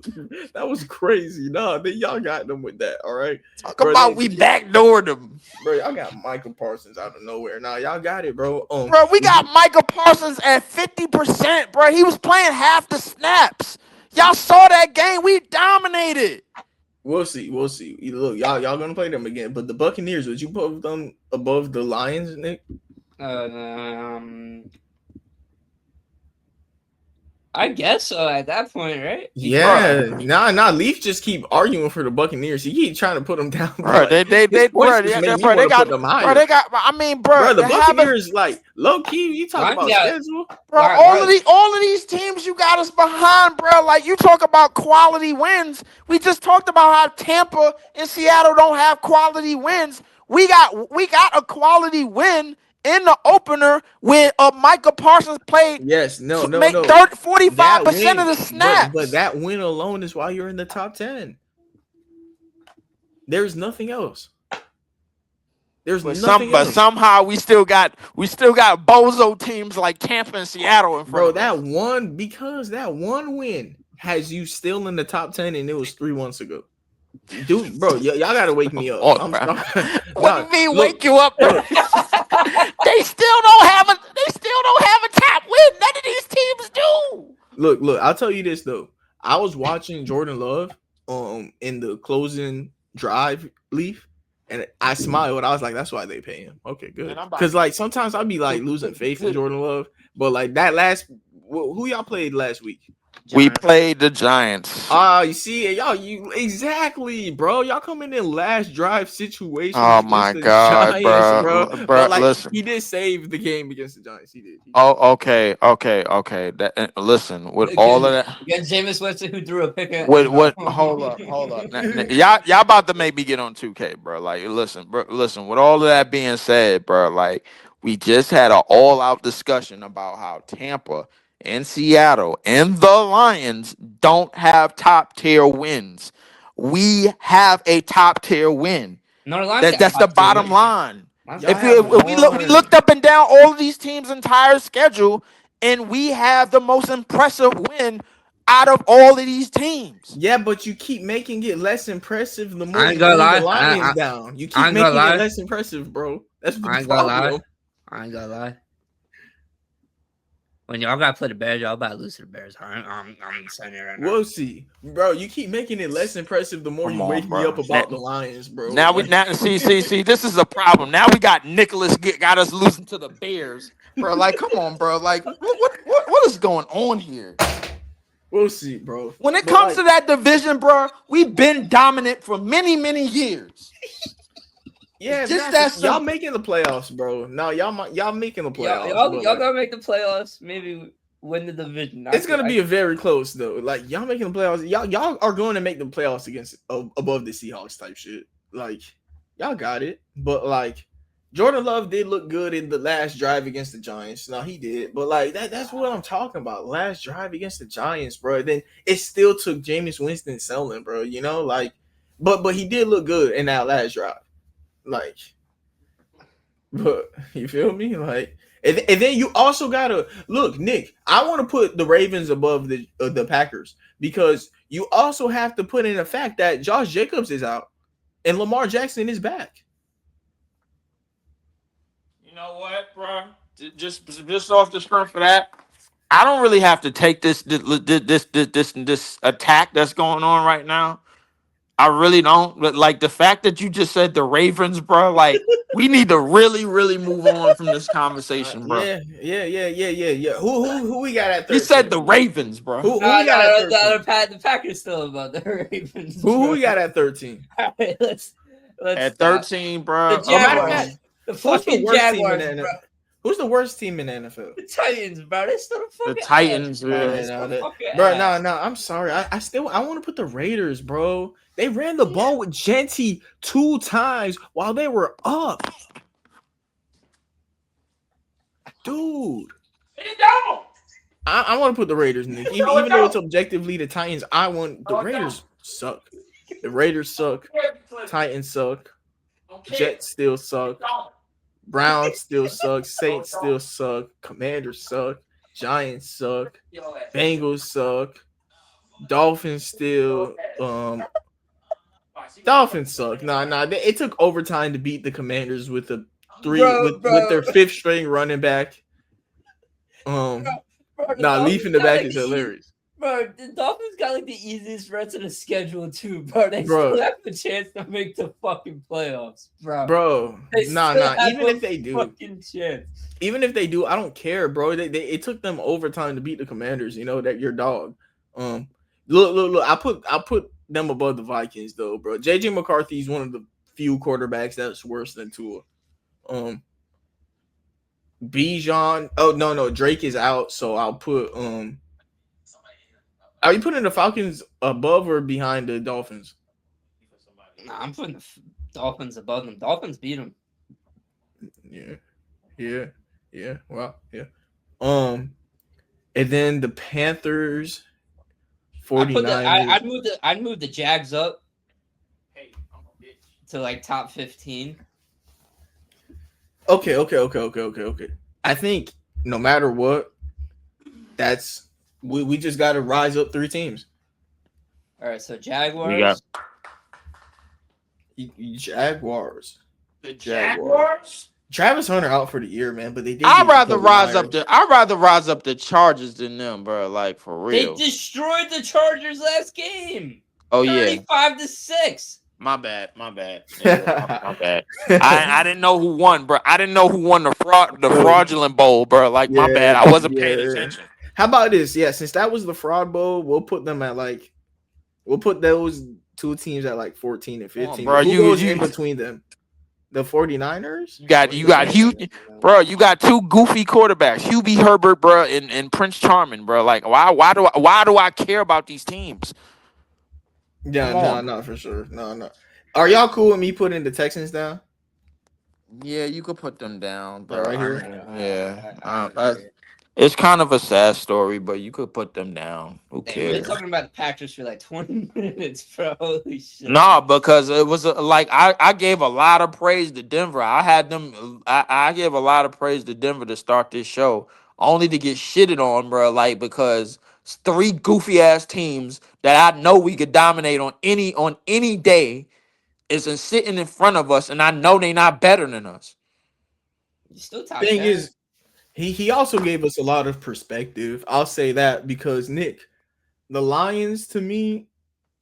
That was crazy. No, then y'all got them with that. All right, Talk bro. about we backdoored them. Bro, y'all got Michael Parsons out of nowhere. Nah, y'all got it, bro. Bro, we got Micah Parsons at 50%, bro. He was playing half the snaps. Y'all saw that game. We dominated. We'll see. We'll see. Look, y'all gonna play them again. But the Buccaneers, would you put them above the Lions, Nick? I guess so at that point, right? Yeah. Nah. Leaf just keep arguing for the Buccaneers. He keep trying to put them down. Bro, they got. I mean, bro, the Buccaneers, like low key. You talk about schedule, bro. All of these teams you got us behind, bro. Like you talk about quality wins. We just talked about how Tampa and Seattle don't have quality wins. We got a quality win in the opener when Micah Parsons played. Yes, no. 45% of the snaps. But that win alone is why you're in the top 10. There's nothing else. But somehow we still got bozo teams like Tampa and Seattle in front of us. That one win has you still in the top 10, and it was 3 months ago. Dude, bro, y'all gotta wake me up. What do you mean wake you up? They still don't have a top win. None of these teams do. Look, I'll tell you this though. I was watching Jordan Love in the closing drive Leaf, and I smiled. I was like, that's why they pay him. Okay, good. Because like sometimes I'd be like losing faith in Jordan Love, but like that who y'all played last week? We played the Giants. You see, you exactly, bro. Y'all coming in last drive situation. Oh my God, Giants, bro. Like, listen, he did save the game against the Giants. He did. Oh, okay. Listen, with all of that, against Jameis Winston, who threw a pick at. What? Hold up. Y'all about to make me get on 2K, bro. Like, listen. With all of that being said, bro, like we just had an all-out discussion about how Tampa and Seattle and the Lions don't have top tier wins. We have a top tier win. No, that's the bottom line. If we looked up and down all of these teams' entire schedule, and we have the most impressive win out of all of these teams. Yeah, but you keep making it less impressive the more you bring the Lions down. You keep making it less impressive, bro. That's the problem. I ain't gonna lie. When y'all gotta play the Bears, y'all about to lose to the Bears. I'm saying it right now. We'll see, bro. You keep making it less impressive the more you wake me up about the Lions, bro. Now see. This is a problem. Now we got Nicholas got us losing to the Bears, bro. Like, come on, bro. Like, what is going on here? We'll see, bro. When it comes to that division, bro, we've been dominant for many years. Yeah, just y'all making the playoffs, bro. No, y'all making the playoffs. Y'all gonna make the playoffs. Maybe win the division. It's gonna be a very close though. Like y'all making the playoffs. Y'all are going to make the playoffs against above the Seahawks type shit. Like y'all got it. But like Jordan Love did look good in the last drive against the Giants. No, he did. But like that's what I'm talking about. Last drive against the Giants, bro. Then it still took Jameis Winston selling, bro. You know, like, but he did look good in that last drive. Like, but you feel me? Like, and then you also gotta look, Nick. I want to put the Ravens above the Packers because you also have to put in the fact that Josh Jacobs is out and Lamar Jackson is back. You know what, bro? Just off the strength of that, I don't really have to take this attack that's going on right now. I really don't. But like the fact that you just said the Ravens, bro, like we need to really move on from this conversation, bro. Yeah. Who we got at 13? You said the Ravens, bro. Who we got at 13? The Packers still about the Ravens. Who we got at 13? All right, let's at 13, bro. The Jaguars. The fucking Jaguars, bro. Who's the worst team in the NFL? The Titans, bro. They still the fucking Titans, bro. I'm sorry. I want to put the Raiders, bro. They ran the ball with Genty 2 times while they were up. Dude. I want to put the Raiders, Nick. Even though it's objectively the Titans, I want the Raiders suck. The Raiders suck. Titans suck. Jets still suck. Browns still suck. Saints still suck. Commanders suck. Giants suck. Bengals suck. Dolphins still. Dolphins suck. Nah. It took overtime to beat the Commanders with a with their fifth string running back. Leaf in the back is hilarious. Bro, the Dolphins got like the easiest rest of the schedule too, bro. They still have a chance to make the fucking playoffs, bro. Bro, even if they do, fucking chance. Even if they do, I don't care, bro. It took them overtime to beat the Commanders. You know that your dog. Look. I put them above the Vikings though, bro. JJ McCarthy is one of the few quarterbacks that's worse than Tua. Bijan. Oh no, Drake is out, so I'll put Are you putting the Falcons above or behind the Dolphins? Nah, I'm putting the Dolphins above them. Dolphins beat them. Yeah. Well, yeah. And then the Panthers, 49ers. I'd move the Jags up to like top 15. Okay. I think no matter what, we just got to rise up 3 teams. All right, so Jaguars. Jaguars. The Jaguars. Travis Hunter out for the year, man. But they did. I'd rather rise up the Chargers than them, bro. Like for real. They destroyed the Chargers last game. Oh yeah, 35-6. My bad. Yeah, my bad. I didn't know who won, bro. I didn't know who won the fraudulent bowl, bro. Like my bad. I wasn't paying attention. How about this? Yeah, since that was the fraud bowl, we'll put them at we'll put those 2 teams at like 14 and 15. Bro, who goes in between them? The 49ers? You got Hugh, bro. You got 2 goofy quarterbacks, Hubie Herbert, bro, and Prince Charming, bro. Like why do I care about these teams? Yeah, no, for sure. No. Are y'all cool with me putting the Texans down? Yeah, you could put them down, bro. Right here. It's kind of a sad story, but you could put them down. Who cares? We've been talking about the Packers for like 20 minutes, bro. Holy shit. No, because it was I gave a lot of praise to Denver. I gave a lot of praise to Denver to start this show, only to get shitted on, bro. Like because it's 3 goofy ass teams that I know we could dominate on any day is sitting in front of us, and I know they're not better than us. You still top Thing 10. is, he also gave us a lot of perspective. I'll say that because Nick, the Lions to me,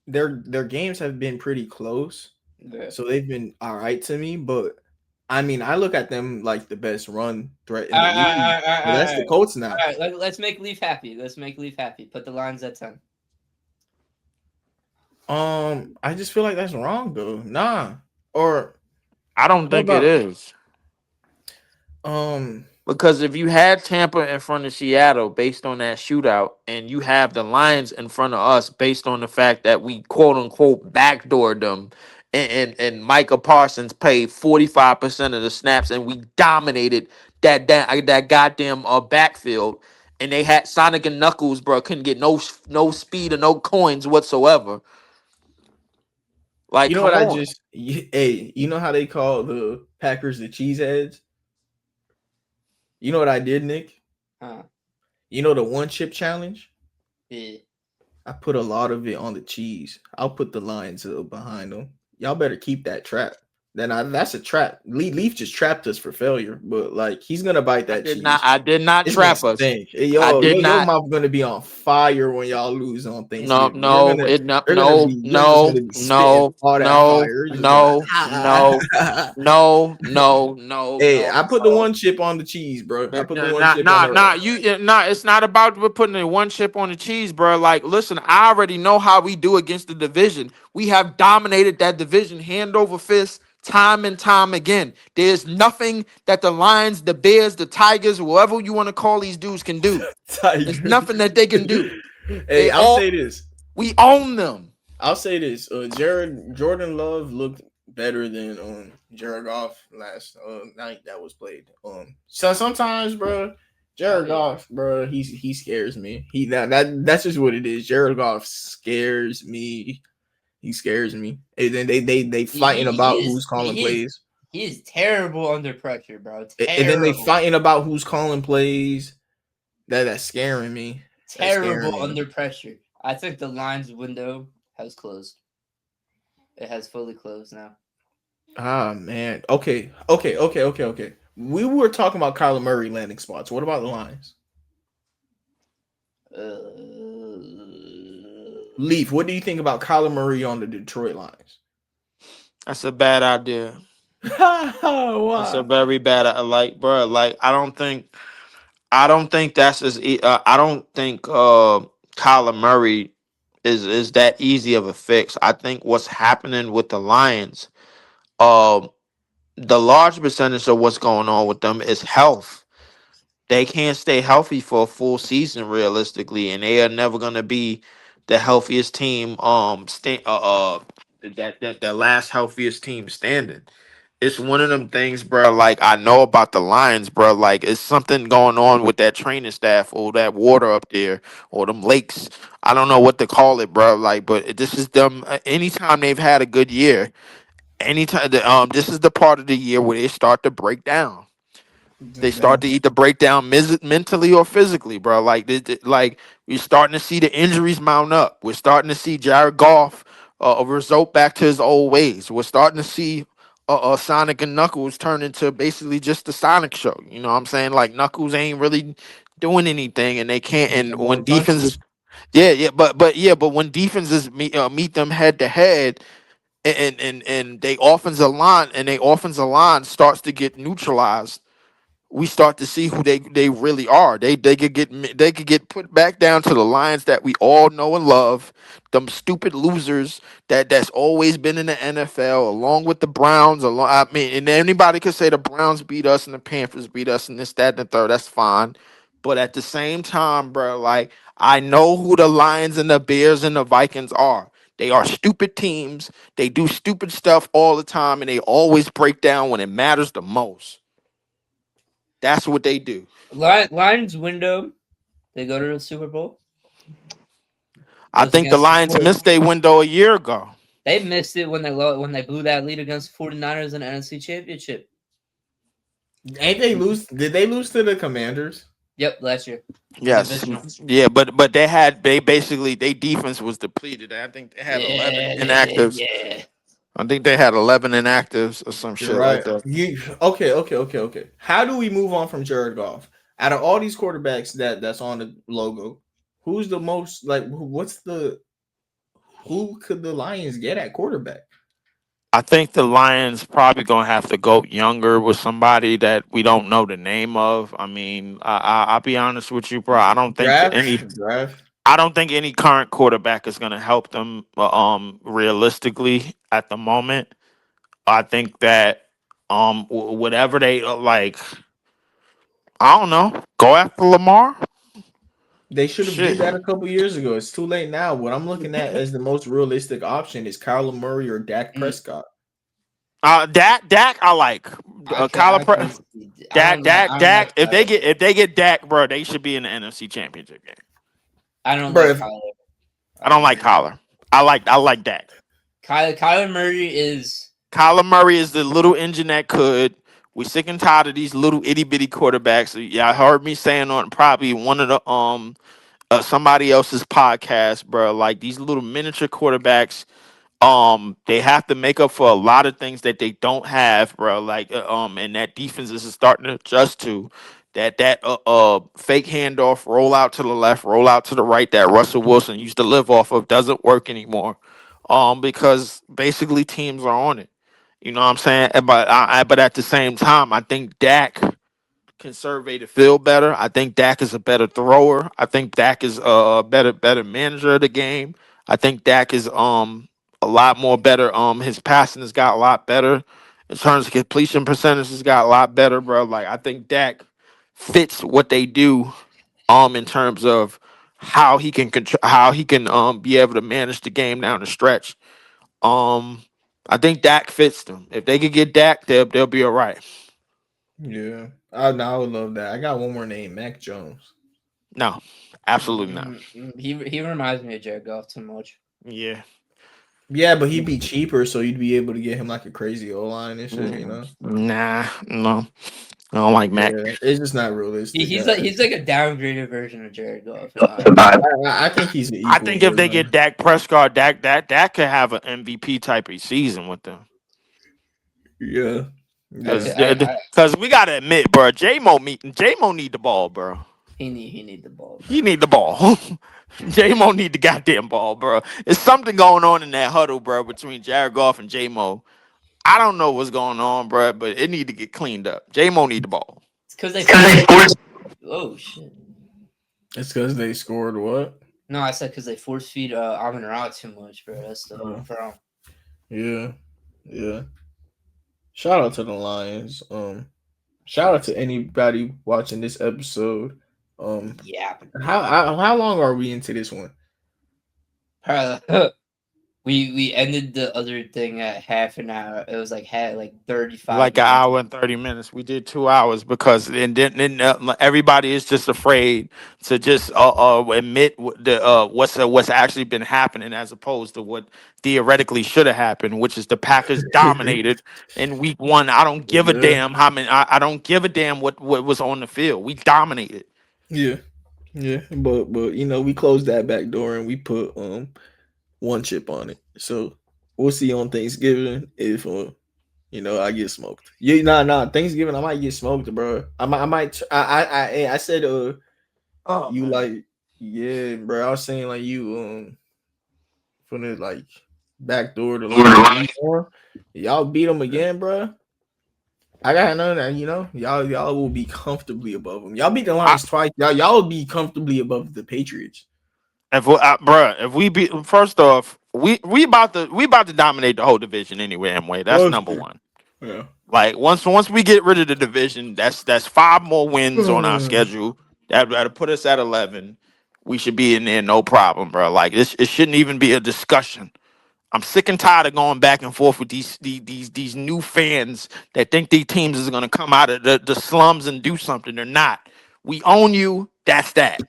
their games have been pretty close. Yeah. So they've been all right to me, but I mean, I look at them like the best run threat in the league. That's the Colts now. All right, let's make Leaf happy. Put the Lions at 10. I just feel like that's wrong though. Nah. Or I don't think it is. Because if you had Tampa in front of Seattle based on that shootout, and you have the Lions in front of us based on the fact that we quote unquote backdoored them, and Micah Parsons played 45% of the snaps, and we dominated that goddamn backfield, and they had Sonic and Knuckles, bro, couldn't get no speed or no coins whatsoever. Like, you know what you know how they call the Packers the cheeseheads? You know what I did, Nick? You know the 1-chip challenge? Yeah. I put a lot of it on the cheese. I'll put the Lions behind them. Y'all better keep that trap. That's a trap. Leaf just trapped us for failure, but like he's gonna bite that cheese. I did not trap us. Your mouth gonna be on fire when y'all lose on Thanksgiving. No. Hey, I put the 1 chip on the cheese, bro. I put the 1 chip. It's not about putting the 1 chip on the cheese, bro. Like, listen, I already know how we do against the division. We have dominated that division hand over fist. Time and time again. There's nothing that the Lions, the Bears, the Tigers, whoever you want to call these dudes can do. There's nothing that they can do. Hey, I'll say this. We own them. I'll say this. Jordan Love looked better than Jared Goff last night that was played. So sometimes, bro, Oh Jared yeah. Goff, bro, he scares me. That's just what it is. Jared Goff scares me. He scares me. And then they fighting He about is who's calling plays. he is terrible under pressure, bro. And then they Terrible. fighting about who's calling plays. That's scaring me. That's scaring Terrible me. under pressure. I think the Lions window has closed. It has fully closed now. Ah man. Okay. We were talking about Kyler Murray landing spots. What about the Lions? Uh, Leaf, what do you think about Kyler Murray on the Detroit Lions? That's a bad idea. That's a Why? very bad. Like, bro, like I don't think that's I don't think Kyler Murray is that easy of a fix. I think what's happening with the Lions, um, the large percentage of what's going on with them is health. They can't stay healthy for a full season realistically, and they are never gonna be the healthiest team. That the last healthiest team standing. It's one of them things, bro. Like I know about the Lions, bro. Like it's something going on with that training staff or that water up there or them lakes. I don't know what to call it, bro. Like, but this is them. Anytime they've had a good year, this is the part of the year where they start to break down. They start to either break down mentally or physically, bro. Like, like we're starting to see the injuries mount up. We're starting to see Jared Goff result back to his old ways. We're starting to see Sonic and Knuckles turn into basically just the Sonic show. You know what I'm saying? Like Knuckles ain't really doing anything, and they can't. And No more when punches. defenses, but when defenses meet them head to head, and they offensive line starts to get neutralized, we start to see who they really are. They could get put back down to the Lions that we all know and love, them stupid losers that's always been in the NFL, along with the Browns. I mean, and anybody could say the Browns beat us and the Panthers beat us and this, that, and the third. That's fine, but at the same time, bro, like I know who the Lions and the Bears and the Vikings are. They are stupid teams. They do stupid stuff all the time, and they always break down when it matters the most. That's what they do. Lions window. They go to the Super Bowl. It I was think the against the Lions missed their window a year ago. They missed it when they blew that lead against 49ers in the NFC Championship. Ain't they lose? Did they lose to the Commanders? Yep, last year. Yes, Divisional. yeah, but they basically their defense was depleted. I think they had 11 inactives. Yeah. I think they had 11 inactives or some You're shit like right. that. Okay. How do we move on from Jared Goff? Out of all these quarterbacks that's on the logo, who's the most like? What's the who could the Lions get at quarterback? I think the Lions probably gonna have to go younger with somebody that we don't know the name of. I mean, I'll be honest with you, bro. Draft. I don't think any current quarterback is gonna help them. Realistically, at the moment, I think that whatever they like, I don't know, go after Lamar. They should have did Shit. that a couple years ago. It's too late now. What I'm looking at as the most realistic option is Kyler Murray or Dak Mm, Prescott. Dak, I like. I can't see. I don't like Dak. Kyler. If they get Dak, bro, they should be in the NFC Championship game. I don't Bro, like if Kyler. I don't like Kyler. I like Dak. Kyler Murray is Kyler Murray is the little engine that could. We sick and tired of these little itty bitty quarterbacks. Yeah, I heard me saying on probably one of the somebody else's podcast, bro. Like these little miniature quarterbacks, they have to make up for a lot of things that they don't have, bro. Like and that defense is starting to adjust to that fake handoff, roll out to the left, roll out to the right, that Russell Wilson used to live off of doesn't work anymore. Because basically teams are on it. You know what I'm saying? But at the same time, I think Dak can survey the field better. I think Dak is a better thrower. I think Dak is a better manager of the game. I think Dak is a lot more better. His passing has got a lot better. In terms of completion percentage, has got a lot better, bro. Like I think Dak fits what they do in terms of how he can be able to manage the game down the stretch. Um I think Dak fits them. If they could get Dak, they'll be all right. Yeah, I would love that. I got one more name, Mac Jones. No, absolutely not. He reminds me of Jared Goff too much. Yeah. Yeah, but he'd be cheaper, so you'd be able to get him like a crazy O line and shit. Nah, no. I don't like Mac. Yeah, it's just not realistic. He's like a downgraded version of Jared Goff in my opinion. I think he's an I equal. think if they version. get Dak Prescott, Dak could have an MVP type of season with them. Yeah, yeah, Because we gotta admit, bro, J-Mo need the ball, bro. He need the ball. He need the ball. J-Mo need the goddamn ball, bro. There's something going on in that huddle, bro, between Jared Goff and J-Mo. I don't know what's going on, bro, but it need to get cleaned up. J-Mo need the ball. It's because they forced. Oh shit! it's because they scored what? No, I said because they force feed Amon Ra too much, bro. That's the whole problem. Yeah, yeah. Shout out to the Lions. Shout out to anybody watching this episode. Yeah. How long are we into this one? We ended the other thing at half an hour. It was like 35. Like an minutes. hour and 30 minutes. We did 2 hours because then everybody is just afraid to just admit what's actually been happening as opposed to what theoretically should have happened, which is the Packers dominated in week 1. I don't give a damn how many. I don't give a damn what was on the field. We dominated. Yeah, yeah. But we closed that back door and we put one chip on it. So we'll see on Thanksgiving if I get smoked. Yeah, nah. Thanksgiving I might get smoked, bro. I said you man. like yeah, bro. I was saying like you from the like back door to line. Y'all beat them again, bro. I gotta know that y'all will be comfortably above them. Y'all beat the Lions twice. Y'all will be comfortably above the Patriots. If we beat, first off, we about to dominate the whole division anyway. Amway, that's number one. Yeah. Like once we get rid of the division, that's 5 more wins on our schedule. That'll put us at 11. We should be in there, no problem, bro. Like it shouldn't even be a discussion. I'm sick and tired of going back and forth with these new fans that think these teams is gonna come out of the slums and do something. They're not. We own you. That's that.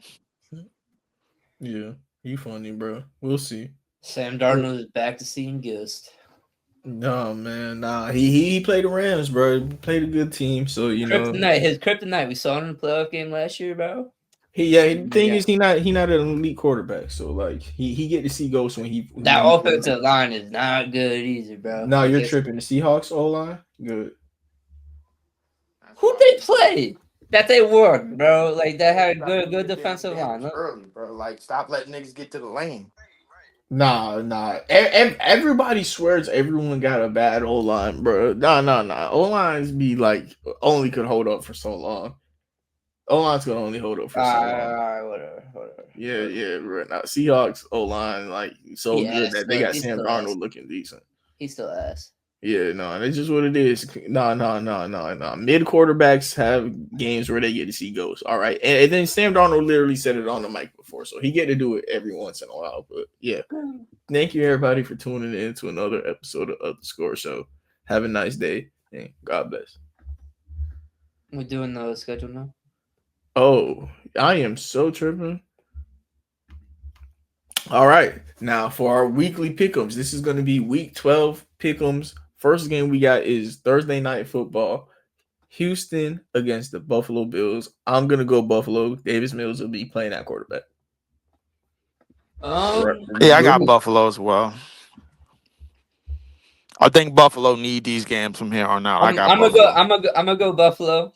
Yeah, you funny, bro. We'll see. Sam Darnold is back to seeing ghost. No, man, nah. He played the Rams, bro. He played a good team, so His kryptonite. We saw him in the playoff game last year, bro. The thing is, he not an elite quarterback, so like he get to see ghosts when he. That offensive line is not good either, bro. No, you're tripping. The Seahawks O line, good. Who they play? That they won, bro. Like that had good defensive line. Early, bro. Like stop letting niggas get to the lane. Nah. Everybody swears everyone got a bad O line, bro. Nah. O lines be like only could hold up for so long. O line's gonna only hold up for so long. All right, whatever. Yeah, bro. Now Seahawks O line like so good that they got Sam Darnold looking decent. He's still ass. Yeah, no, that's just what it is. No. Mid quarterbacks have games where they get to see ghosts. All right, and then Sam Darnold literally said it on the mic before, so he get to do it every once in a while. But yeah, thank you everybody for tuning in to another episode of The Score Show. Have a nice day and God bless. We're doing the schedule now. Oh, I am so tripping. All right, now for our weekly pick'ems, this is going to be week 12 pick'ems. First game we got is Thursday Night Football. Houston against the Buffalo Bills. I'm going to go Buffalo. Davis Mills will be playing at quarterback. Yeah, I got Buffalo as well. I think Buffalo need these games from here on out. I'm gonna go Buffalo.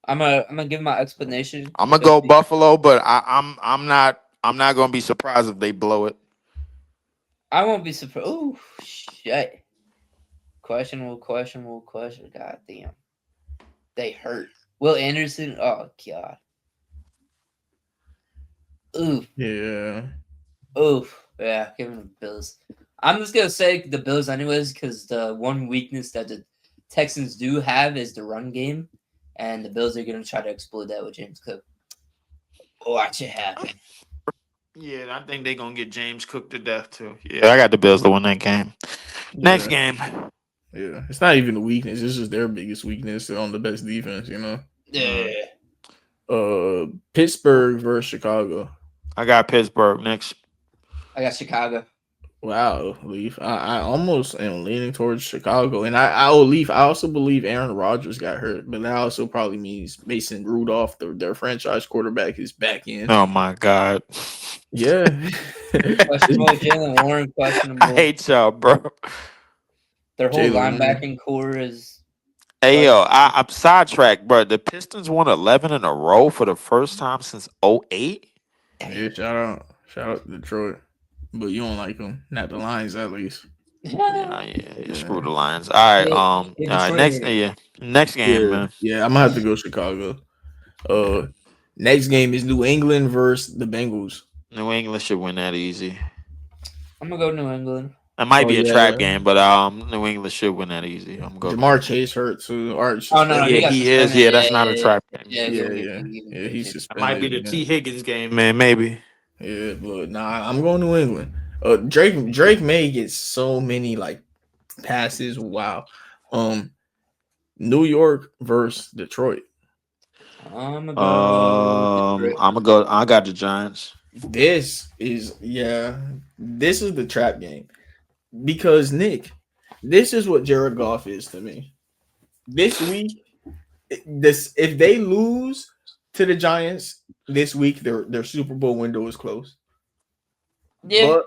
I'm gonna give my explanation. I'm gonna go Buffalo, but I'm not gonna be surprised if they blow it. I won't be surprised. Oh shit! Questionable. God damn. They hurt. Will Anderson. Oh god. Oof. Yeah. Oof. Yeah. Give him the Bills. I'm just gonna say the Bills anyways, because the one weakness that the Texans do have is the run game, and the Bills are gonna try to exploit that with James Cook. Watch it happen. Yeah, I think they're gonna get James Cook to death too. Yeah, I got the Bills to win that game. Next game. Yeah, it's not even a weakness. It's just their biggest weakness on the best defense. Yeah. Pittsburgh versus Chicago. I got Pittsburgh next. I got Chicago. Wow, Leaf. I almost am leaning towards Chicago, and I will Leaf. I also believe Aaron Rodgers got hurt, but that also probably means Mason Rudolph, their franchise quarterback, is back in. Oh my god. Yeah, Questionable. Jalen Warren, I questionable. hate y'all, bro. Their whole Jalen Warren. linebacking core is. Hey yo, I'm sidetracked, bro. The Pistons won 11 in a row for the first time since '08. Yeah, shout out to Detroit, but you don't like them, not the Lions at least. Yeah, screw the Lions. All right, Yeah, all right, Detroit next, is- next game, Yeah, man. yeah, I'm gonna have to go Chicago. Next game is New England versus the Bengals. New England should win that easy. I'm gonna go New England. It might Oh, be a yeah. trap game, but New England should win that easy. I'm going. Jamar Chase hurt too. Oh no, Yeah, got he is. suspended. Yeah, that's not a trap game. Yeah, Yeah, he's That suspended. might be the again. T Higgins game, man. Maybe. Yeah, but nah, I'm going New England. Drake May gets so many like passes. Wow. New York versus Detroit. I'm gonna go. Detroit. I'm gonna go. I got the Giants. This is the trap game because Nick, this is what Jared Goff is to me. This week, if they lose to the Giants this week, their Super Bowl window is closed. Yeah, But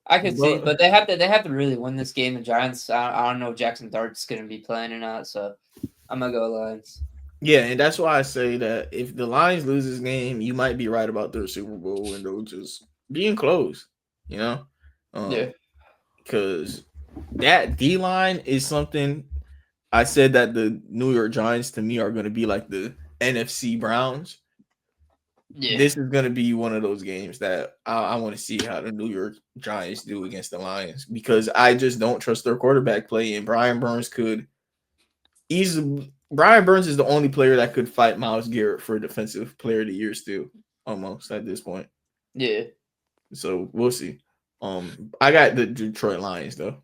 I can see, but they have to really win this game. The Giants. I don't know if Jackson Dart's gonna be playing or not, so I'm gonna go Lions. yeah, and that's why I say that if the Lions lose this game, you might be right about their Super Bowl window just being closed. Yeah. Because that D line is something. I said that the New York Giants to me are going to be like the NFC Browns. Yeah. This is going to be one of those games that I want to see how the New York Giants do against the Lions because I just don't trust their quarterback play. And Brian Burns Brian Burns is the only player that could fight Myles Garrett for Defensive Player of the Year still, almost at this point. Yeah. So we'll see. I got the Detroit Lions though.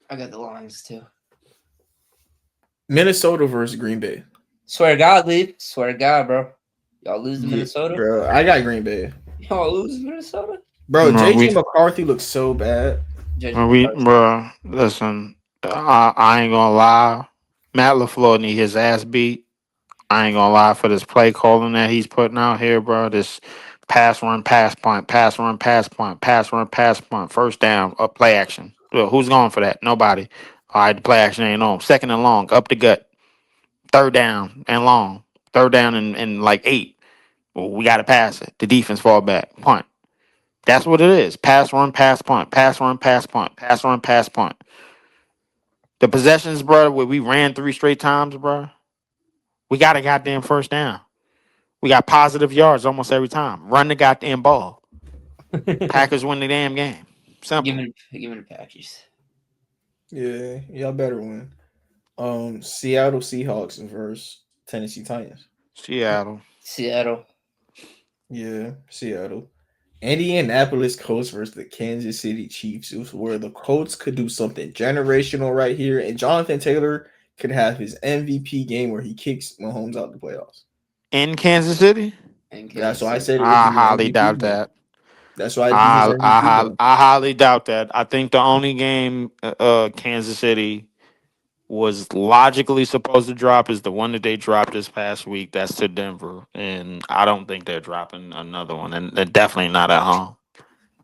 I got the Lions too. Minnesota versus Green Bay. Swear to God, Lee. Swear to God, bro. Y'all lose to Minnesota? Bro, I got Green Bay. Y'all lose to Minnesota? Bro, No, JJ McCarthy looks so bad. Bro, listen, I ain't gonna lie. Matt LaFleur need his ass beat. I ain't gonna lie for this play calling that he's putting out here, bro. This pass run, pass punt, pass run, pass punt, pass run, pass punt, first down, up play action. Well, who's going for that? Nobody. All right, the play action ain't on. Second and long, up the gut. Third down and long. Third down and like 8. Well, we got to pass it. The defense fall back. Punt. That's what it is. Pass run, pass punt. Pass run, pass punt. Pass run, pass punt. The possessions, bro, where we ran 3 straight times, bro. We got a goddamn first down. We got positive yards almost every time. Run the goddamn ball. Packers win the damn game. Simple. Give me the Packers. Yeah, y'all better win. Seattle Seahawks versus Tennessee Titans. Seattle. Yeah, Seattle. Indianapolis Colts versus the Kansas City Chiefs. It was where the Colts could do something generational right here, and Jonathan Taylor could have his MVP game where he kicks Mahomes out the playoffs. In Kansas City? That's why I said it. I highly doubt that. That's why I highly doubt that. I think the only game Kansas City was logically supposed to drop is the one that they dropped this past week. That's to Denver, and I don't think they're dropping another one, and they're definitely not at home.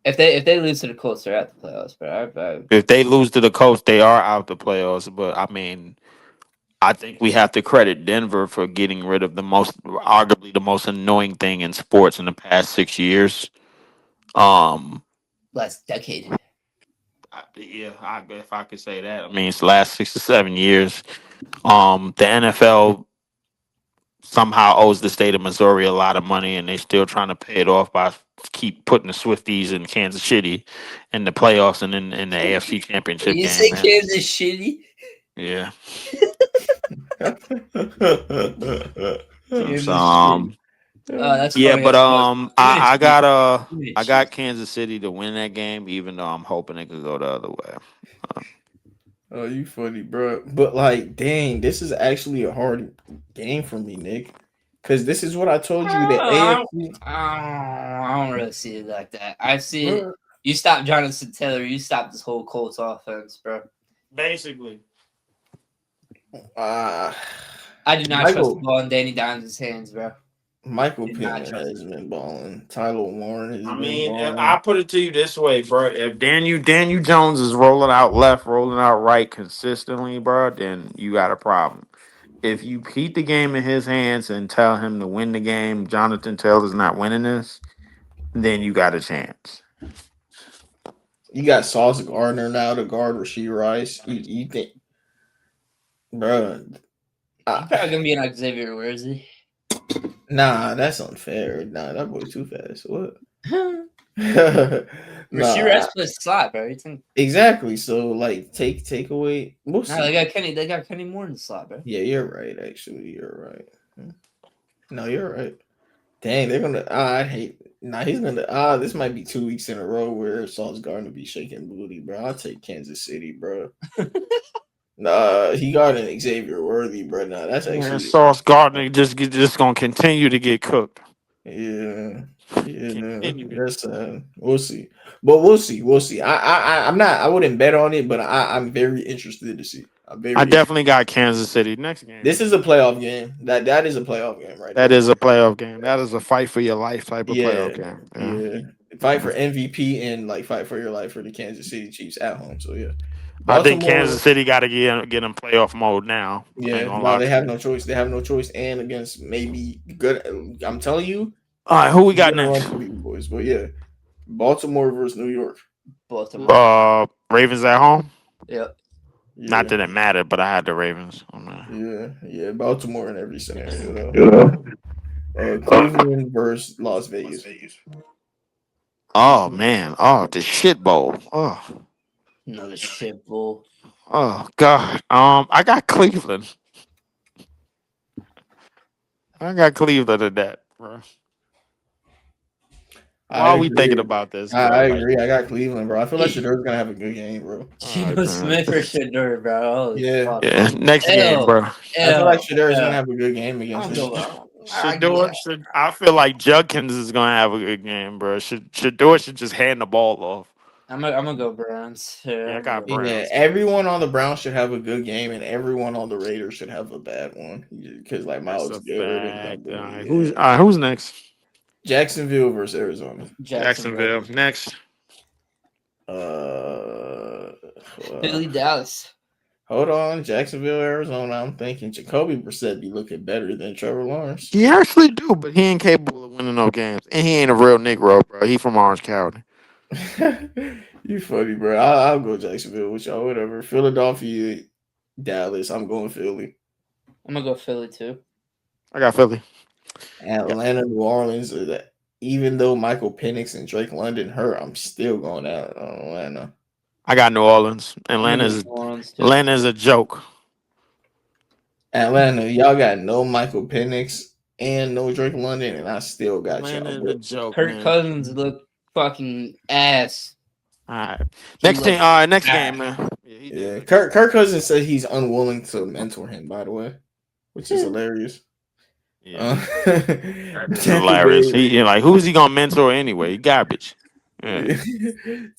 If they lose to the Colts, they're out the playoffs. But If they lose to the Colts, they are out the playoffs. But I mean, I think we have to credit Denver for getting rid of arguably the most annoying thing in sports in the past 6 years. last decade. If I could say that, I mean it's the last 6 to 7 years. The NFL somehow owes the state of Missouri a lot of money, and they're still trying to pay it off by keep putting the Swifties in Kansas City in the playoffs and in the AFC Championship You game. say Man. Kansas shitty? Yeah. Kansas So, that's yeah, funny. but I got Kansas Kansas City to win that game, even though I'm hoping it could go the other way. Oh, you funny, bro. But like, dang, this is actually a hard game for me, Nick. Because this is what I told you. The AFC, I don't really see it like that. I see it. bro. You stop Jonathan Taylor, you stop this whole Colts offense, bro. Basically. Uh, I do not trust the Michael ball in Danny Dimes' hands, bro. Michael Do not Pittman trust has been balling. Tyler Warren has I been mean, if balling. I put it to you this way, bro. If Daniel Jones is rolling out left, rolling out right consistently, bro, then you got a problem. If you keep the game in his hands and tell him to win the game, Jonathan Taylor's not winning this, then you got a chance. You got Sauce Gardner now to guard Rasheed Rice. You think, bro? He's probably gonna be an Xavier Worthy. Nah, that's unfair. Nah, that boy too fast. What? Rasheed Nah, Rice plays slot, bro. You think? exactly. So like, take away. We'll No, see. they got Kenny. They got Kenny Moore in the slot, bro. Yeah, you're right. Actually, you're right. No, you're right. Dang, they're gonna. I hate. Nah, he's gonna. This might be 2 weeks in a row where Sauce Gardner be shaking booty, bro. I'll take Kansas City, bro. Nah, he got an Xavier Worthy, bro. Nah, that's And actually. Sauce Gardner just gonna continue to get cooked. Yeah, yeah, Continue. that's we'll see, but we'll see, we'll see. I'm not, I wouldn't bet on it, but I'm very interested to see. I'm very. I definitely got Kansas City next game. This is a playoff game. That is a playoff game, right? That there. is a playoff game. That is a fight for your life type of Yeah, playoff game. yeah. Fight for MVP and like fight for your life for the Kansas City Chiefs at home. So yeah, I think Baltimore. Kansas City got to get in playoff mode now. I ain't Yeah, gonna well, lie they to have you. no choice. They have no choice, and against maybe good. I'm telling you, All right, who we got gonna run next? through these boys. But yeah, Baltimore versus New York. Baltimore. Ravens at home. Yep. Yeah. Not that it mattered, but I had the Ravens. Oh, man. Yeah. Baltimore in every scenario though. Yeah. Cleveland versus Las Vegas. Oh man. Oh, the shit bowl. Another shit bull. Oh God. I got Cleveland. I got Cleveland in that, bro. Why are we thinking about this, bro? I agree. I got Cleveland, bro. I feel like Shadur's gonna have a good game, bro. Geno Smith or Shadur, bro. Holy Yeah. fuck. Yeah. Next game, bro. I feel like Shadur's gonna have a good game against him. I feel like Judkins is gonna have a good game, bro. Shador should just hand the ball off. I'm gonna go Browns. Yeah, I got Yeah, Browns. everyone on the Browns should have a good game, and everyone on the Raiders should have a bad one because like Miles That's a Garrett fact. and All right, who's next? Jacksonville versus Arizona. Jacksonville. Next. Philly, Dallas. Hold on, Jacksonville, Arizona. I'm thinking Jacoby Brissett be looking better than Trevor Lawrence. He actually do, but he ain't capable of winning no games, and he ain't a real Negro, bro. He from Orange County. You funny, bro. I'll go Jacksonville with y'all. Whatever. Philadelphia, Dallas. I'm going Philly. I'm gonna go Philly too. I got Philly. Atlanta, New Orleans. Even though Michael Penix and Drake London hurt, I'm still going out on Atlanta. I got New Orleans. Atlanta's a joke. Atlanta, y'all got no Michael Penix and no Drake London, and I still got Atlanta's y'all. a joke. Kirk Cousins look fucking ass. All right. Next team. All right. Next game, man. Yeah. Kirk Cousins said he's unwilling to mentor him. By the way, which is hilarious. Yeah. That's hilarious. He like, who's he gonna mentor anyway? He garbage. Yeah.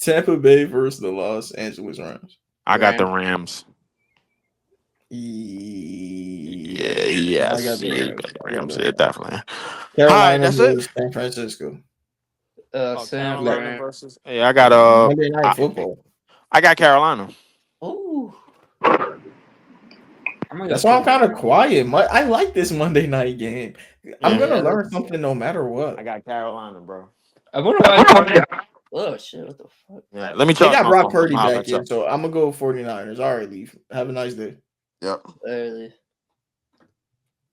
Tampa Bay versus the Los Angeles Rams. I got the Rams. Yeah, I got the Rams. Yeah, definitely. Carolina versus San Francisco. Carolina versus. Hey, I got Monday Night Football. I got Carolina. Ooh. That's why I'm kind of quiet. I like this Monday night game. I'm gonna learn something no matter what. I got Carolina, bro. I wonder why. Oh shit! What the fuck? Yeah, let me try. They got Brock phone. Purdy back in, so I'm gonna go 49ers. All right, leave. Have a nice day. Yep. Early.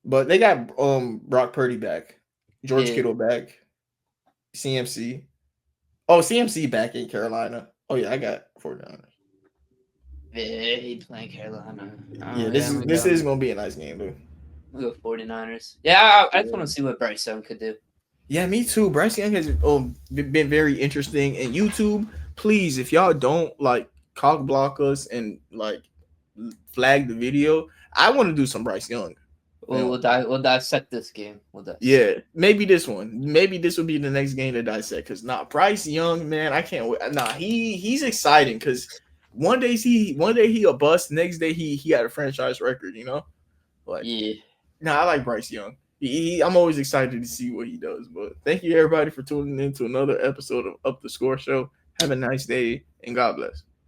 But they got Brock Purdy back, George Kittle back, CMC. Oh, CMC back in Carolina. Oh yeah, I got 49ers. Yeah, he playing Carolina. Yeah, this is gonna be a nice game, dude. We'll go 49ers. Yeah, I just want to see what Bryce Young could do. Yeah, me too. Bryce Young has been very interesting. And YouTube, please, if y'all don't like cock block us and like flag the video. I want to do some Bryce Young. We'll dissect this game. Yeah, maybe this one. Maybe this will be the next game to dissect. Cause Bryce Young, man, I can't wait. He's exciting. Cause one day he a bust. Next day he had a franchise record. You know, like yeah. I like Bryce Young. I'm always excited to see what he does. But thank you everybody for tuning in to another episode of Up the Score Show. Have a nice day and God bless.